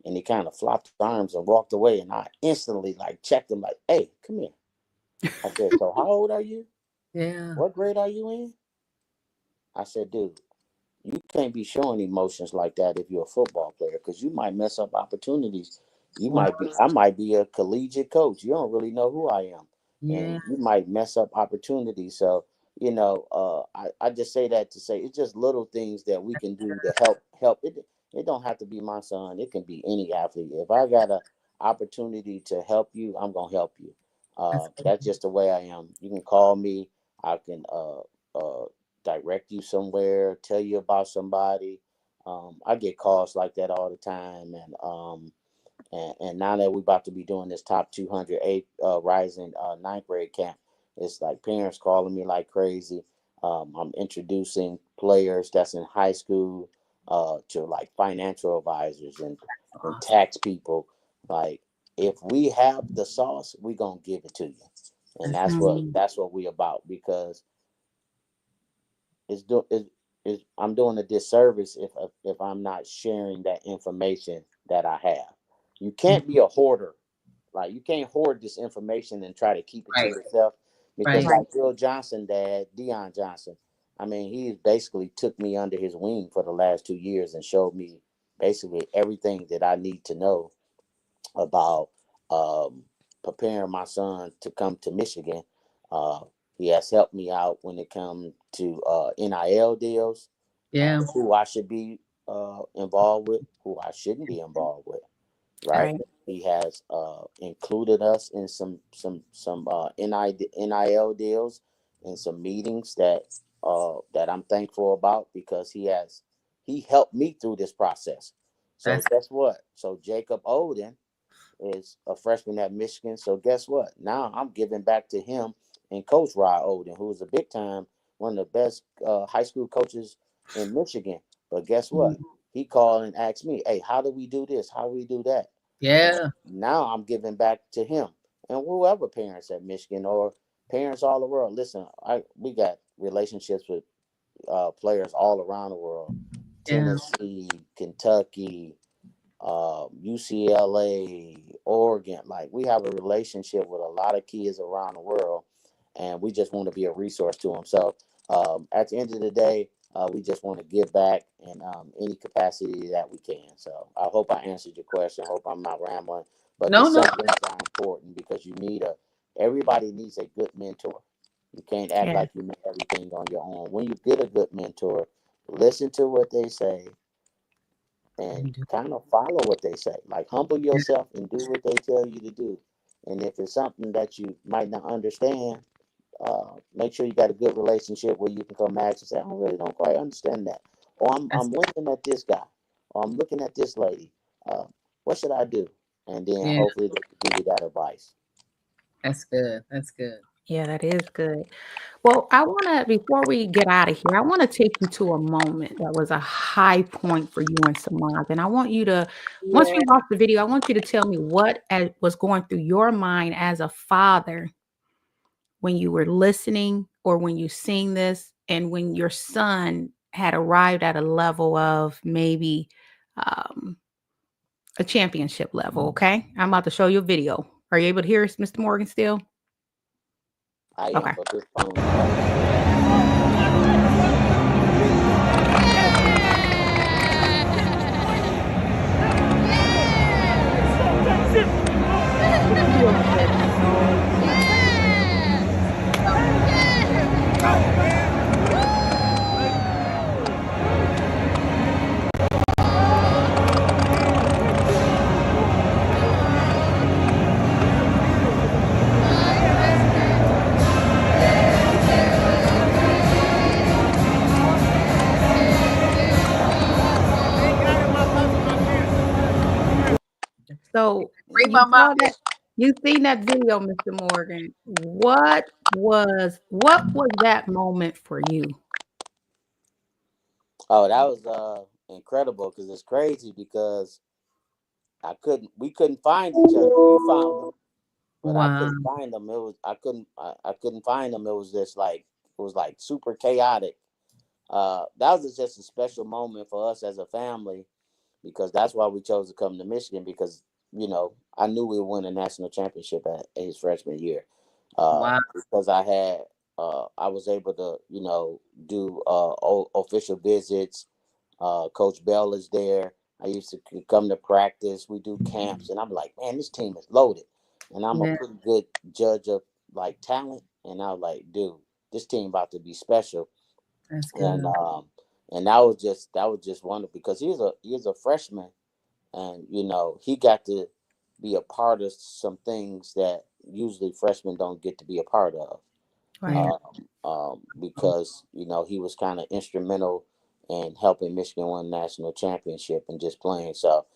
And he kind of flopped his arms and walked away. And I instantly like checked him like, "Hey, come here." I said, "So how old are you? Yeah. What grade are you in?" I said, "Dude, you can't be showing emotions like that if you're a football player because you might mess up opportunities. Wow. I might be a collegiate coach. You don't really know who I am. Yeah. And you might mess up opportunities." So, I just say that to say it's just little things that we can do to help it. It don't have to be my son. It can be any athlete. If I got an opportunity to help you, I'm gonna help you. That's That's just the way I am. You can call me. I can uh, direct you somewhere, tell you about somebody. I get calls like that all the time, and now that we're about to be doing this top 208 rising ninth grade camp, it's like parents calling me like crazy. I'm introducing players that's in high school to like financial advisors and awesome. tax people. Like if we have the sauce, we gonna give it to you, and That's that's what we about because it's do is I'm doing a disservice if I'm not sharing that information that I have. You can't be a hoarder. Like you can't hoard this information and try to keep it to right. yourself because Right. like Bill Johnson dad, Deion Johnson, I mean, he basically took me under his wing for the last 2 years and showed me basically everything that I need to know about preparing my son to come to Michigan. Uh, he has helped me out when it comes to NIL deals, Yeah. who I should be involved with, who I shouldn't be involved with. Right? Right. He has included us in some NIL deals and some meetings that I'm thankful about because he helped me through this process. So That's guess what? So Jacob Oden is a freshman at Michigan. So guess what? Now I'm giving back to him and Coach Rod Oden, who is a big time, one of the best high school coaches in Michigan. But guess what? He called and asked me, "Hey, how do we do this? How do we do that?" And yeah. now I'm giving back to him and whoever parents at Michigan or parents all the world. Listen, we got relationships with players all around the world. Yeah. Tennessee, Kentucky, UCLA, Oregon. Like we have a relationship with a lot of kids around the world, and we just want to be a resource to them. So at the end of the day, we just want to give back in any capacity that we can. So I hope I answered your question. I hope I'm not rambling, but No, this no. subjects are important because everybody needs a good mentor. You can't act Yeah. like you know everything on your own. When you get a good mentor, listen to what they say and You do. kind of follow what they say. Like humble yourself and do what they tell you to do. And if it's something that you might not understand, make sure you got a good relationship where you can come back and say, "I really don't quite understand that," or That's I'm looking at this guy, or I'm looking at this lady. Uh, what should I do?" And then yeah. hopefully they can give you that advice. That's good. That's good. Yeah, that is good. Well, I want to, before we get out of here, I want to take you to a moment that was a high point for you and Samaj. And I want you to, once we Yeah. watch the video, I want you to tell me was going through your mind as a father when you were listening or when you sing this and when your son had arrived at a level of maybe um, a championship level. Okay. I'm about to show you a video. Are you able to hear us, Mr. Morgan, still? I am, Okay. but this phone. The video says so much. So Bring You my mom. saw that? You seen that video, Mr. Morgan. What was that moment for you? Oh, that was incredible because it's crazy because we couldn't find each other. You found them, but I Wow. couldn't find them. I couldn't find them. It was just like super chaotic. That was just a special moment for us as a family because that's why we chose to come to Michigan because I knew we would win a national championship at his freshman year. Wow. Because I was able to do official visits. Coach Bell is there. I used to come to practice. We do camps, and I'm like, man, this team is loaded, and I'm a Yeah, pretty good judge of like talent. And I was like, dude, this team about to be special. that's And good. that was just wonderful because he was a freshman, and he got to be a part of some things that usually freshmen don't get to be a part of. Right. Yeah. Because he was kind of instrumental in helping Michigan win national championship and just playing. So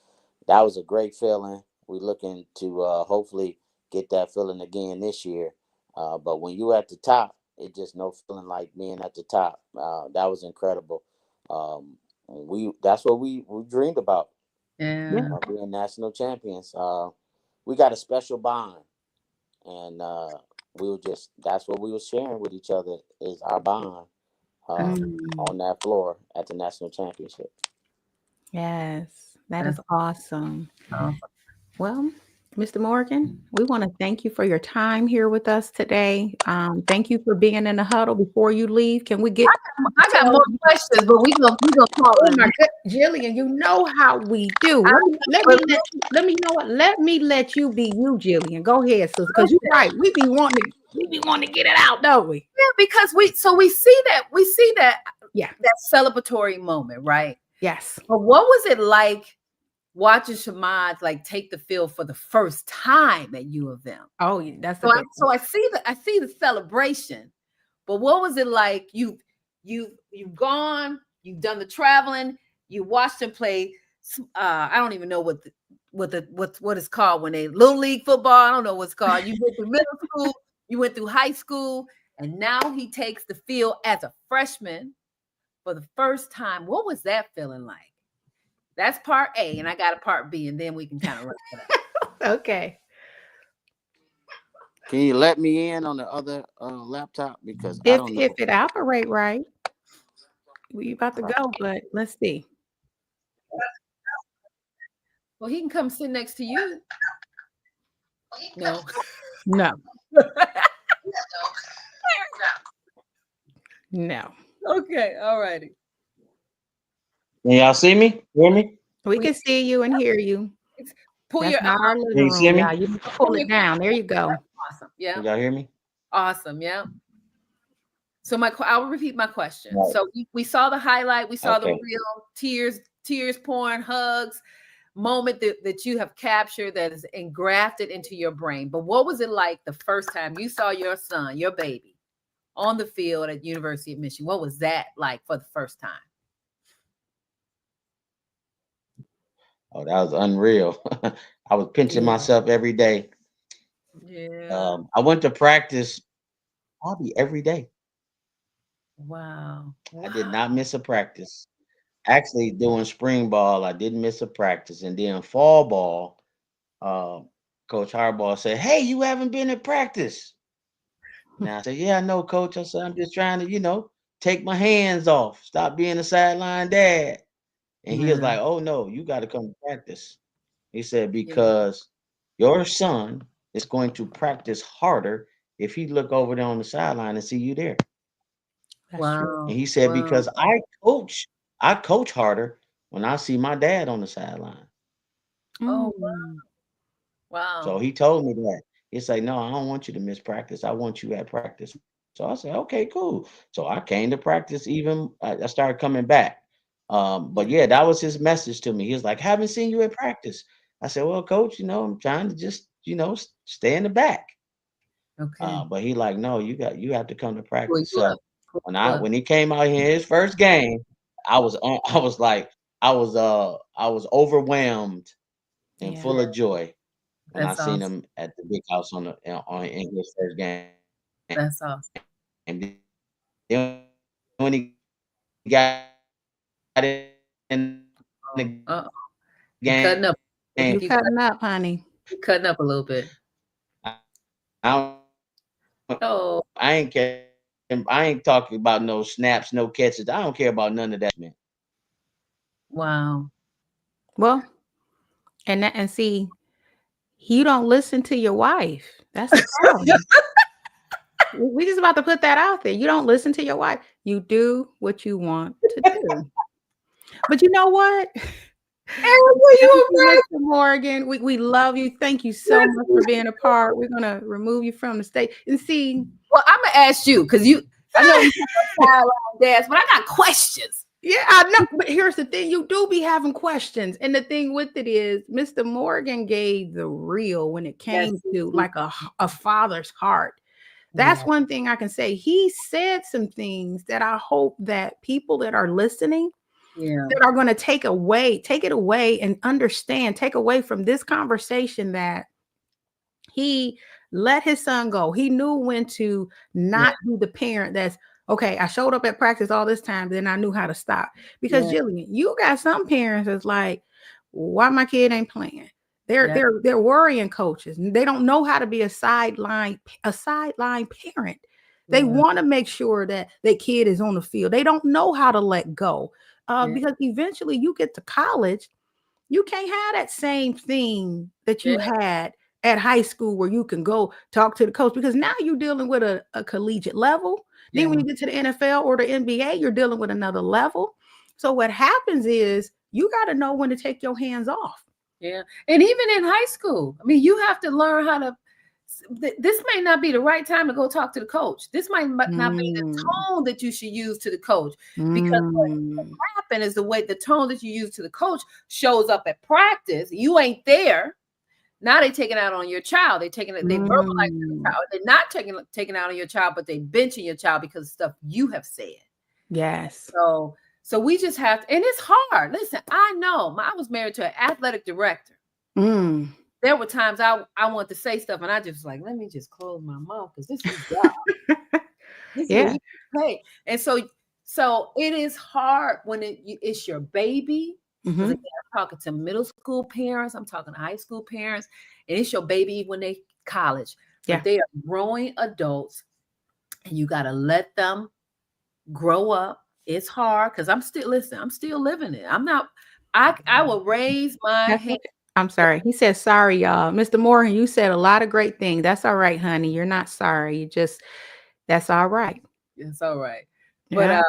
that was a great feeling. We're looking to hopefully get that feeling again this year. But when you at the top, it just no feeling like being at the top. That was incredible. That's what we dreamed about, Yeah. being national champions. We got a special bond, and that's what we were sharing with each other is our bond Mm, on that floor at the national championship. yes, that That's is awesome. awesome. Well, Mr. Morgan, we want to thank you for your time here with us today. Thank you for being in the huddle. Before you leave, can we get I got tell? more questions, but we gonna talk. Oh my good Jillian, you know how we do. I, Let me you know what? Let me let you be you, Jillian. Go ahead, sister, because you're right. We be wanting to get it out, don't we? yeah, because we see that Yeah. that celebratory moment, right? Yes. But what was it like watching Semaj like take the field for the first time at U of M? Oh, yeah, that's a So I good so one. I see the celebration, but what was it like? You've gone, you've done the traveling, you watched him play. I don't even know what it's called when they little league football. I don't know what's called. You went through middle school, you went through high school, and now he takes the field as a freshman for the first time. What was that feeling like? That's part A, and I got a part B, and then we can kind of wrap it up. Okay. Can you let me in on the other laptop because I If don't if know. it operate right, we about to go, but let's see. Well, he can come sit next to you. No. No, no. Okay, all righty. Can y'all see me? Hear me? We We can see you and hear you. pull That's your not our Can living you see room, me? y'all. You need to pull it down. There you go. awesome. Yeah. Can y'all hear me? Awesome. Yeah. So I will repeat my question. Right. So we saw the highlight, we saw the Okay. real tears pouring, hugs, moment that you have captured that is engrafted into your brain. But what was it like the first time you saw your son, your baby, on the field at University of Michigan? What was that like for the first time? Oh, that was unreal. I was pinching Yeah. myself every day. Yeah. I went to practice probably every day. Wow. I did Wow. not miss a practice. Actually, doing spring ball, I didn't miss a practice, and then fall ball, uh, Coach Harbaugh said, "Hey, you haven't been at practice." Now I said, "Yeah, I know, Coach." I said, "I'm just trying to, take my hands off, stop being a sideline dad." And he was Yeah. like, "Oh no, you got to come to practice." He said, Yeah. "Because your son is going to practice harder if he look over there on the sideline and see you there." That's true. And Wow. he said, Wow. "Because I coach harder when I see my dad on the sideline." Oh, Mm. So wow. he told me that. He's like, "No, I don't want you to miss practice. I want you at practice." So I said, "Okay, cool." So I came to practice even I started coming back. But Yeah. yeah, that was his message to me. He was like, "Haven't seen you at practice." I said, "Well, coach, I'm trying to just, stay in the back." Okay. But he like, "No, you have to come to Pull practice." you up. So Pull when you I up. when he came out here his first game, I was like I was overwhelmed and Yeah. full of joy. and I That's seen awesome. him at the big house on in his first game. That's awesome. And then when he got in the Uh-oh. You game, cutting up. You You cutting up, honey. cutting up a little bit. I Oh, I ain't care. I ain't talking about no snaps, no catches. I don't care about none of that, man. wow. Well, and see, you don't listen to your wife. That's the problem. We just about to put that out there. You don't listen to your wife. You do what you want to do. But you know what? Erica, Thank you you, Mr. Morgan. We love you. Thank you so much for being a part. We're gonna remove you from the stage. And see, Well, I'm gonna ask you because I know we talk about sideline dads, but I got questions. yeah, I know. But here's the thing: you do be having questions, and the thing with it is, Mr. Morgan gave the real when it Yes. came to like a father's heart. That's Yeah. one thing I can say. He said some things that I hope that people that are listening Yeah. that are going to take it away and understand, take away from this conversation that he let his son go. He knew when to not be the parent that's okay. I showed up at practice all this time, then I knew how to stop. Because Yeah. Jillian, you got some parents that's like, why my kid ain't playing? They're Yeah. they're worrying coaches. They don't know how to be a sideline parent. They Yeah. want to make sure that their kid is on the field. They don't know how to let go. Yeah. Because eventually you get to college, you can't have that same thing that you Yeah. had at high school where you can go talk to the coach because now you're dealing with a collegiate level. Then when Yeah. you get to the NFL or the NBA, you're dealing with another level. So what happens is you got to know when to take your hands off. Yeah. And even in high school, I mean, you have to learn how to. This may not be the right time to go talk to the coach. This might not be the Mm, tone that you should use to the coach because what mm, happened is the way the tone that you use to the coach shows up at practice. You ain't there. Now they taking out on your child. They taking it. They verbalize to the mm. child. They're not taking out on your child, but they benching your child because of stuff you have said. Yes. So we just have to, and it's hard. Listen, I know. I was married to an athletic director. Mm. There were times I wanted to say stuff, and I just like, let me just close my mouth because this is God. This is what Yeah. he say. And so it is hard when it's your baby. Because Hmm. again, I'm talking to middle school parents, I'm talking to high school parents, and it's your baby when they college, Yeah. but they are growing adults, and you got to let them grow up. It's hard because I'm still living it. I'm not. I will raise my That's hand. okay. I'm sorry. He said, sorry, y'all. Mr. Morgan, you said a lot of great things. That's all right, honey. You're not sorry. That's all right. It's all right, but Yeah.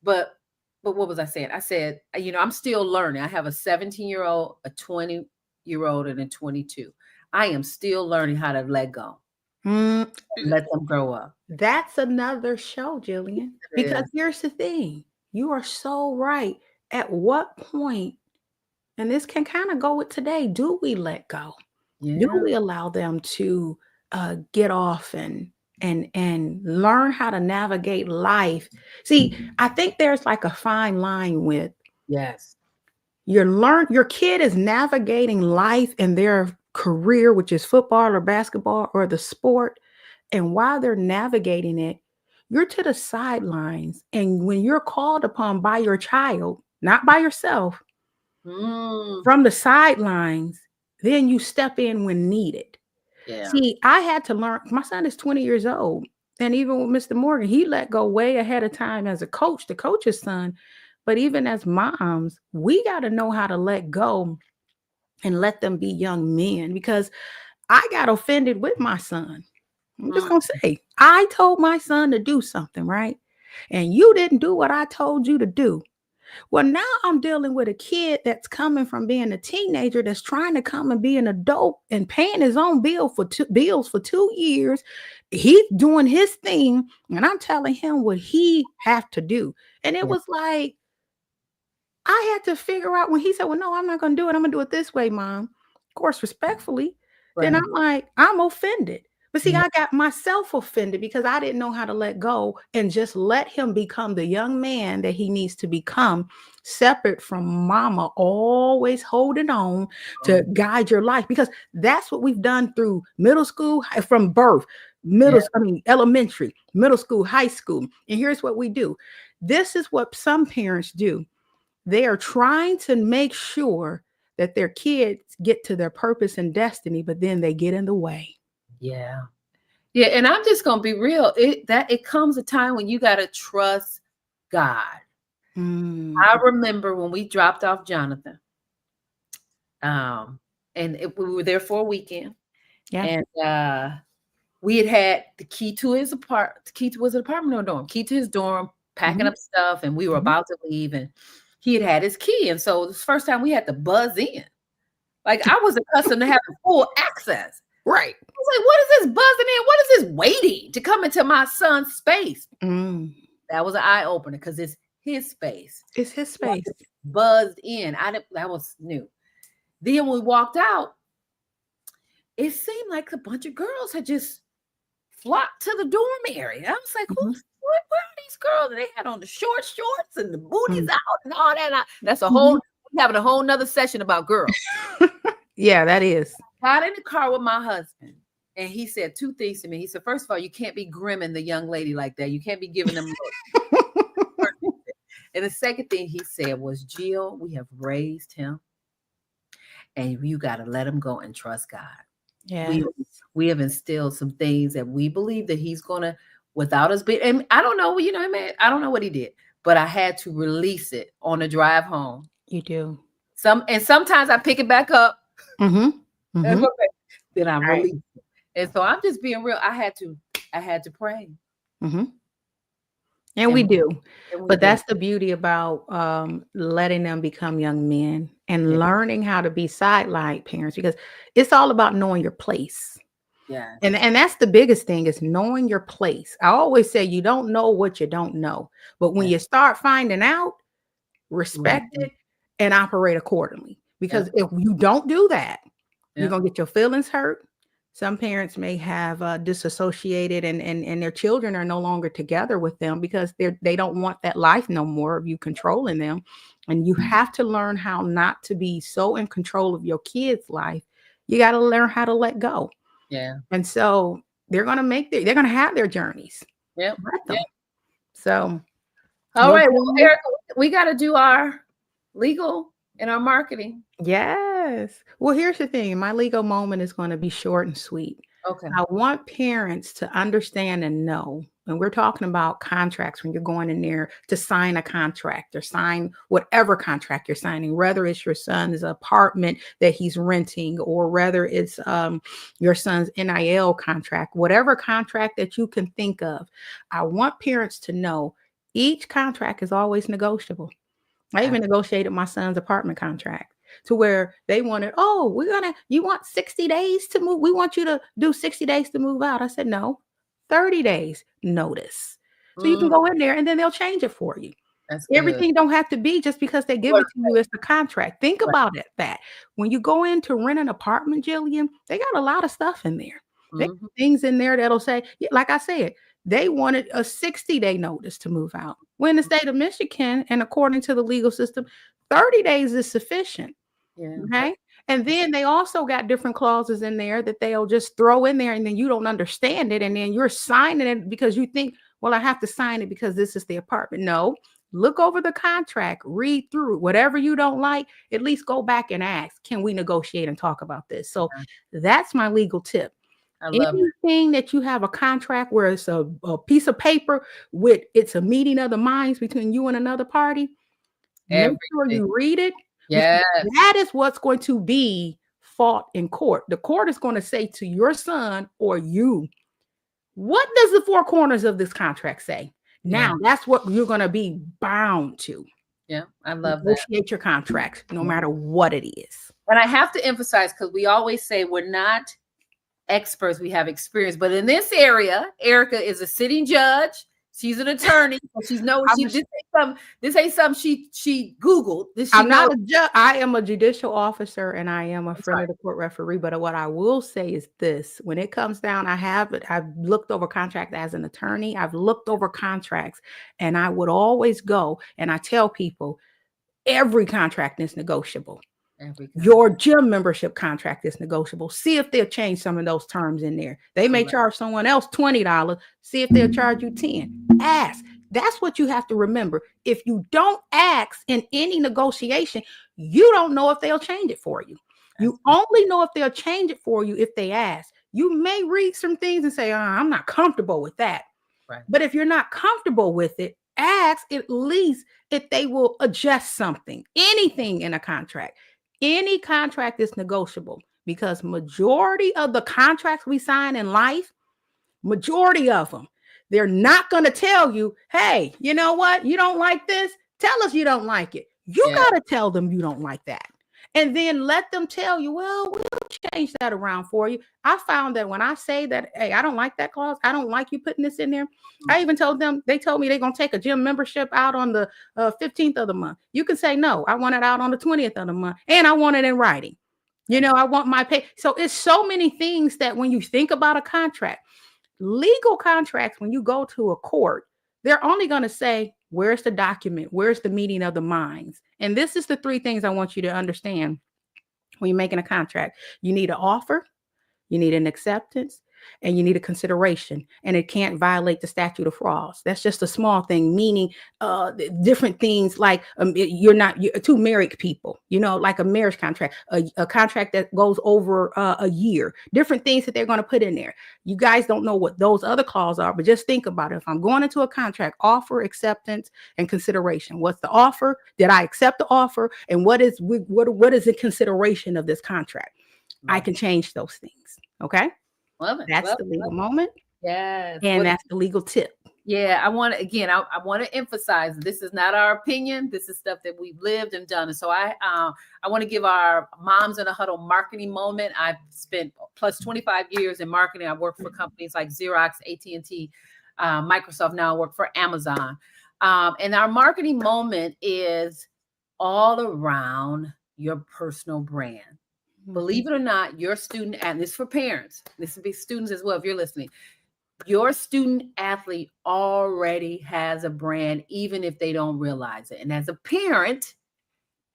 but but what was I saying? I said, I'm still learning. I have a 17-year-old, a 20-year-old, and a 22. I am still learning how to let go, Mm, let them grow up. that's another show, Jillian. Yeah, Because here's the thing. You are so right. At what point, and this can kind of go with today, do we let go? Do yeah, we allow them to get off and learn how to navigate life? See, I think there's like a fine line with yes, your kid is navigating life and their career, which is football or basketball or the sport. And while they're navigating it, you're to the sidelines. And when you're called upon by your child, not by yourself, mm, from the sidelines, then you step in when needed. yeah, See, I had to learn. My son is 20 years old. And even with Mr. Morgan, he let go way ahead of time as a coach, the coach's son. But even as moms, we got to know how to let go and let them be young men because I got offended with my son. I'm just mm, going to say, I told my son to do something, right? And you didn't do what I told you to do. Well, now I'm dealing with a kid that's coming from being a teenager that's trying to come and be an adult and paying his own bills for 2 years. He's doing his thing, and I'm telling him what he have to do. And it yeah, was like I had to figure out when he said, "Well, no, I'm not going to do it. I'm going to do it this way, mom." Of course, respectfully. Then right, I'm like, I'm offended But see, I got myself offended because I didn't know how to let go and just let him become the young man that he needs to become, separate from mama always holding on to guide your life. Because that's what we've done through middle school, from birth, elementary, middle school, high school. And here's what we do. This is what some parents do. They are trying to make sure that their kids get to their purpose and destiny, but then they get in the way. Yeah. Yeah. And I'm just going to be real. It comes a time when you got to trust God. I remember when we dropped off Jonathan, and we were there for a weekend. Yeah. And we had the key to his apartment, or dorm, key to his dorm, packing up stuff. And we were about to leave, and he had his key. And so this first time we had to buzz in. Like, I was accustomed to having full access. Right. I was like, what is this buzzing in? What is this waiting to come into my son's space? That was an eye opener because it's his space. It's his space. Buzzed in. That was new. Then when we walked out, it seemed like a bunch of girls had just flocked to the dorm area. I was like, what are these girls? And they had on the shorts and the booties out and all that. That's we're having a whole nother session about girls. Yeah, that is. I got in the car with my husband, and he said two things to me. He said, first of all, you can't be grimming the young lady like that. You can't be giving them looks. And the second thing he said was, Jill, we have raised him, and you got to let him go and trust God. Yeah, we have instilled some things that we believe that he's going to, without us being, and I don't know, I don't know what he did, but I had to release it on the drive home. You do. Sometimes I pick it back up. Then I release it. And so I'm just being real. I had to pray. And we do. But that's the beauty about letting them become young men and learning how to be sideline parents, because it's all about knowing your place. Yeah. And that's the biggest thing, is knowing your place. I always say you don't know what you don't know. But when you start finding out, respect it and operate accordingly. Because if you don't do that, you're going to get your feelings hurt. Some parents may have disassociated and their children are no longer together with them because they don't want that life no more of you controlling them. And you have to learn how not to be so in control of your kids' life. You got to learn how to let go. Yeah. And so they're going to have their journeys. Yeah. So. All right. Well, Erica, we got to do our legal and our marketing. Yes. Well, here's the thing. My legal moment is going to be short and sweet. Okay. I want parents to understand and know, and we're talking about contracts when you're going in there to sign a contract or sign whatever contract you're signing, whether it's your son's apartment that he's renting or whether it's your son's NIL contract, whatever contract that you can think of. I want parents to know each contract is always negotiable. I even negotiated my son's apartment contract to where they wanted, you want 60 days to move? We want you to do 60 days to move out. I said, no, 30 days notice. So you can go in there and then they'll change it for you. Everything don't have to be just because they give it to you as the contract. Think about it, that when you go in to rent an apartment, Jillian, they got a lot of stuff in there. They got things in there that'll say, like I said, they wanted a 60-day notice to move out. When in the state of Michigan, and according to the legal system, 30 days is sufficient. Yeah. Okay. And then they also got different clauses in there that they'll just throw in there, and then you don't understand it. And then you're signing it because you think, well, I have to sign it because this is the apartment. No, look over the contract, read through whatever you don't like, at least go back and ask, can we negotiate and talk about this? So that's my legal tip. Anything that you have a contract where it's a piece of paper with it's a meeting of the minds between you and another party, make sure you read it. Yeah, that is what's going to be fought in court. The court is going to say to your son or you, what does the four corners of this contract say? Now that's what you're going to be bound to. Yeah, I love that. Negotiate your contracts no matter what it is. And I have to emphasize, because we always say we're not experts, we have experience, but in this area, Erica is a sitting judge. She's an attorney. So this ain't something she Googled. I'm not a judge. I am a judicial officer and I am a friend of the court referee. But what I will say is this: when it comes down, I've looked over contracts as an attorney. I've looked over contracts, and I would always go and I tell people every contract is negotiable. Your gym membership contract is negotiable. See if they'll change some of those terms in there. They may charge someone else $20. See if they'll charge you $10. Ask. That's what you have to remember. If you don't ask in any negotiation, you don't know if they'll change it for you. You only know if they'll change it for you if they ask. You may read some things and say, I'm not comfortable with that. Right. But if you're not comfortable with it, ask at least if they will adjust something, anything in a contract. Any contract is negotiable because majority of the contracts we sign in life, majority of them, they're not going to tell you, hey, you know what? You don't like this? Tell us you don't like it. You got to tell them you don't like that. And then let them tell you, well, we'll change that around for you. I found that when I say that, hey, I don't like that clause. I don't like you putting this in there. I even told them, they told me they're going to take a gym membership out on the 15th of the month. You can say, no, I want it out on the 20th of the month. And I want it in writing. You know, I want my pay. So it's so many things that when you think about a contract, legal contracts, when you go to a court, they're only going to say, where's the document? Where's the meeting of the minds? And this is the three things I want you to understand when you're making a contract. You need an offer, you need an acceptance, and you need a consideration. And it can't violate the statute of frauds. That's just a small thing, meaning different things like you're two married people, you know, like a marriage contract, a contract that goes over a year, different things that they're going to put in there. You guys don't know what those other clauses are, but just think about it. If I'm going into a contract, offer, acceptance, and consideration. What's the offer? Did I accept the offer? And what is the consideration of this contract? Right. I can change those things. Okay. Love it. That's the legal moment. Yes. And that's the legal tip. Yeah. I want to emphasize this is not our opinion. This is stuff that we've lived and done. And so I want to give our Moms in a Huddle marketing moment. I've spent plus 25 years in marketing. I worked for companies like Xerox, AT&T, Microsoft. Now I work for Amazon. And our marketing moment is all around your personal brand. Believe it or not, your student, and this is for parents, this would be students as well if you're listening, your student athlete already has a brand, even if they don't realize it. And as a parent,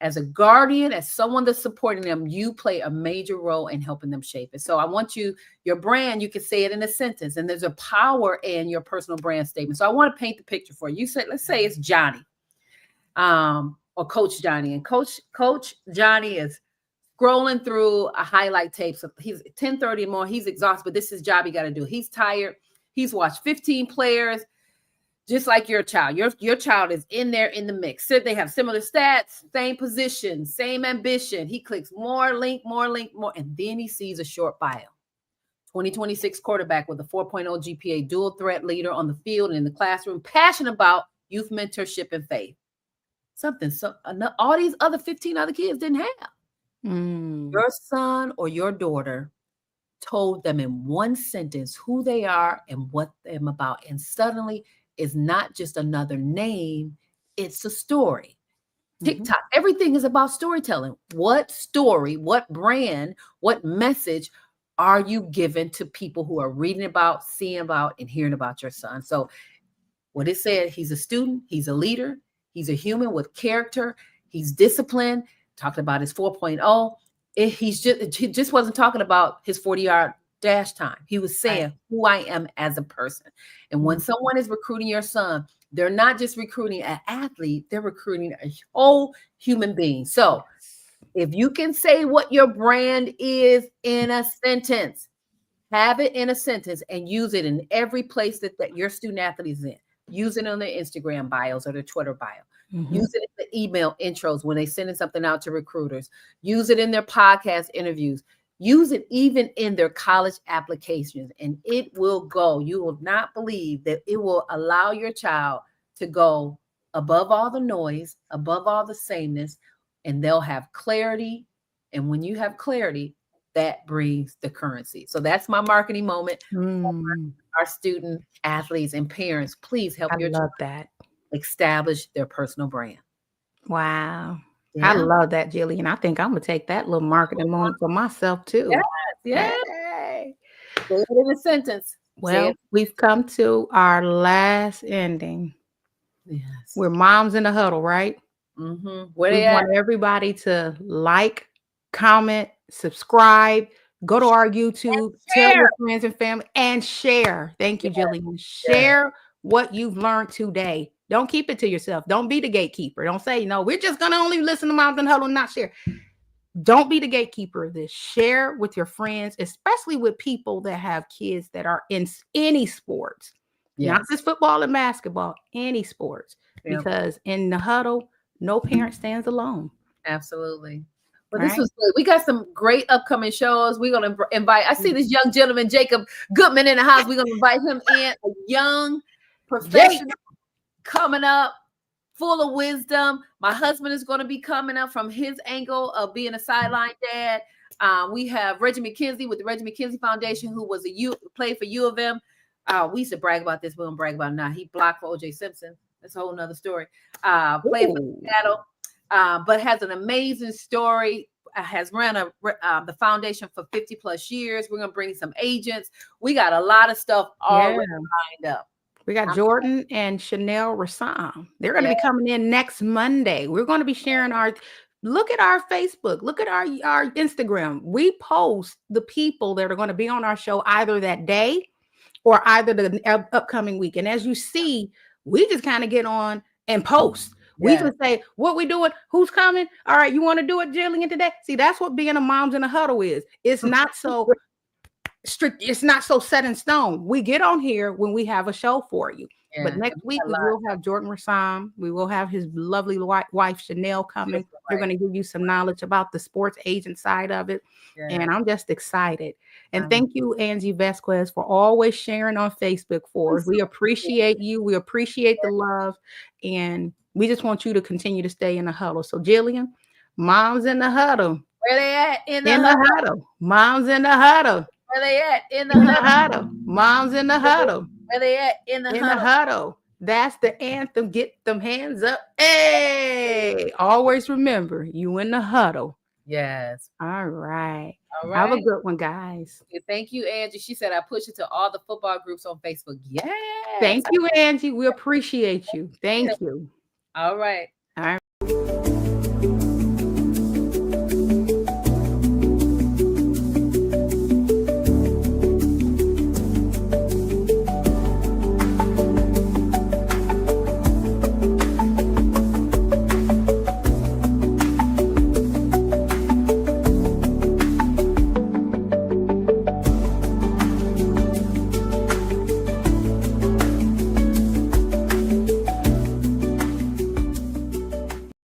as a guardian, as someone that's supporting them, you play a major role in helping them shape it. So I want your brand, you can say it in a sentence, and there's a power in your personal brand statement. So I want to paint the picture for you. Let's say it's Johnny, or Coach Johnny, and Coach Johnny is scrolling through a highlight tape. So he's 10:30 more. He's exhausted, but this is his job he got to do. He's tired. He's watched 15 players, just like your child. Your child is in there in the mix. So they have similar stats, same position, same ambition. He clicks more, and then he sees a short bio. 2026 quarterback with a 4.0 GPA, dual threat leader on the field and in the classroom, passionate about youth mentorship and faith. Something all these other 15 other kids didn't have. Your son or your daughter told them in one sentence who they are and what they're about. And suddenly it's not just another name, it's a story. TikTok, everything is about storytelling. What story, what brand, what message are you giving to people who are reading about, seeing about, and hearing about your son? So what it said, he's a student, he's a leader, he's a human with character, he's disciplined. Talked about his 4.0. He just wasn't talking about his 40-yard dash time. He was saying who I am as a person. And when someone is recruiting your son, they're not just recruiting an athlete, they're recruiting a whole human being. So if you can say what your brand is in a sentence, have it in a sentence and use it in every place that your student athlete is in. Use it on their Instagram bios or their Twitter bio. Use it in the email intros when they're sending something out to recruiters. Use it in their podcast interviews. Use it even in their college applications, and it will go. You will not believe that it will allow your child to go above all the noise, above all the sameness, and they'll have clarity. And when you have clarity, that brings the currency. So that's my marketing moment. our student athletes and parents, please help I your love child that. establish their personal brand. Wow. I Yeah. love that, Jillian. I think I'm gonna take that little marketing moment for myself too. Yeah. Hey. Say it in a sentence. Say Well, it. we've come to our last ending. Yes. We're moms in the huddle, right? Where We they at? want everybody to like, comment, subscribe, go to our YouTube, tell Share. your friends and family, and share. Thank you, Yes. Jillian. Yes. Share what you've learned today. Don't keep it to yourself. Don't be the gatekeeper. Don't say, no, we're just going to only listen to Moms and Huddle and not share. Don't be the gatekeeper of this. Share with your friends, especially with people that have kids that are in any sports, not just football and basketball, any sports, because in the huddle, no parent stands alone. Absolutely. Well, this was good. We got some great upcoming shows. We're going to invite, I see this young gentleman, Jacob Goodman, in the house. We're going to invite him in, a young professional coming up, full of wisdom. My husband is going to be coming up from his angle of being a sideline dad. We have Reggie McKenzie with the Reggie McKenzie Foundation, who was played for UofM. We used to brag about this. We don't brag about it now. He blocked for O.J. Simpson. That's a whole nother story. Played for Seattle. But has an amazing story, has ran the foundation for 50 plus years. We're going to bring some agents. We got a lot of stuff already lined up. We got Jordan and Chanel Rassam. They're going to be coming in next Monday. We're going to be sharing look at our Facebook, look at our Instagram. We post the people that are going to be on our show either that day or either the upcoming week. And as you see, we just kind of get on and post. We just say, what we doing? Who's coming? All right, you want to do it, Jillian, today? See, that's what being a Moms in a Huddle is. It's not so strict. It's not so set in stone. We get on here when we have a show for you. But next week, we will have Jordan Rassam. We will have his lovely wife, Chanel, coming. They're going to give you some knowledge about the sports agent side of it. And I'm just excited. And thank you, Angie Vasquez, for always sharing on Facebook for us. We appreciate you. We appreciate the love. And we just want you to continue to stay in the huddle. So, Jillian, Moms in the Huddle. Where they at? In the huddle. Moms in the huddle. Where they at? In the huddle. Moms in the huddle. Where they at? In the huddle. That's the anthem. Get them hands up. Hey, always remember, you in the huddle. Yes. All right. Have a good one, guys. Thank you, Angie. She said I push it to all the football groups on Facebook. Yes. Thank you, Angie. We appreciate you. Thank you. All right.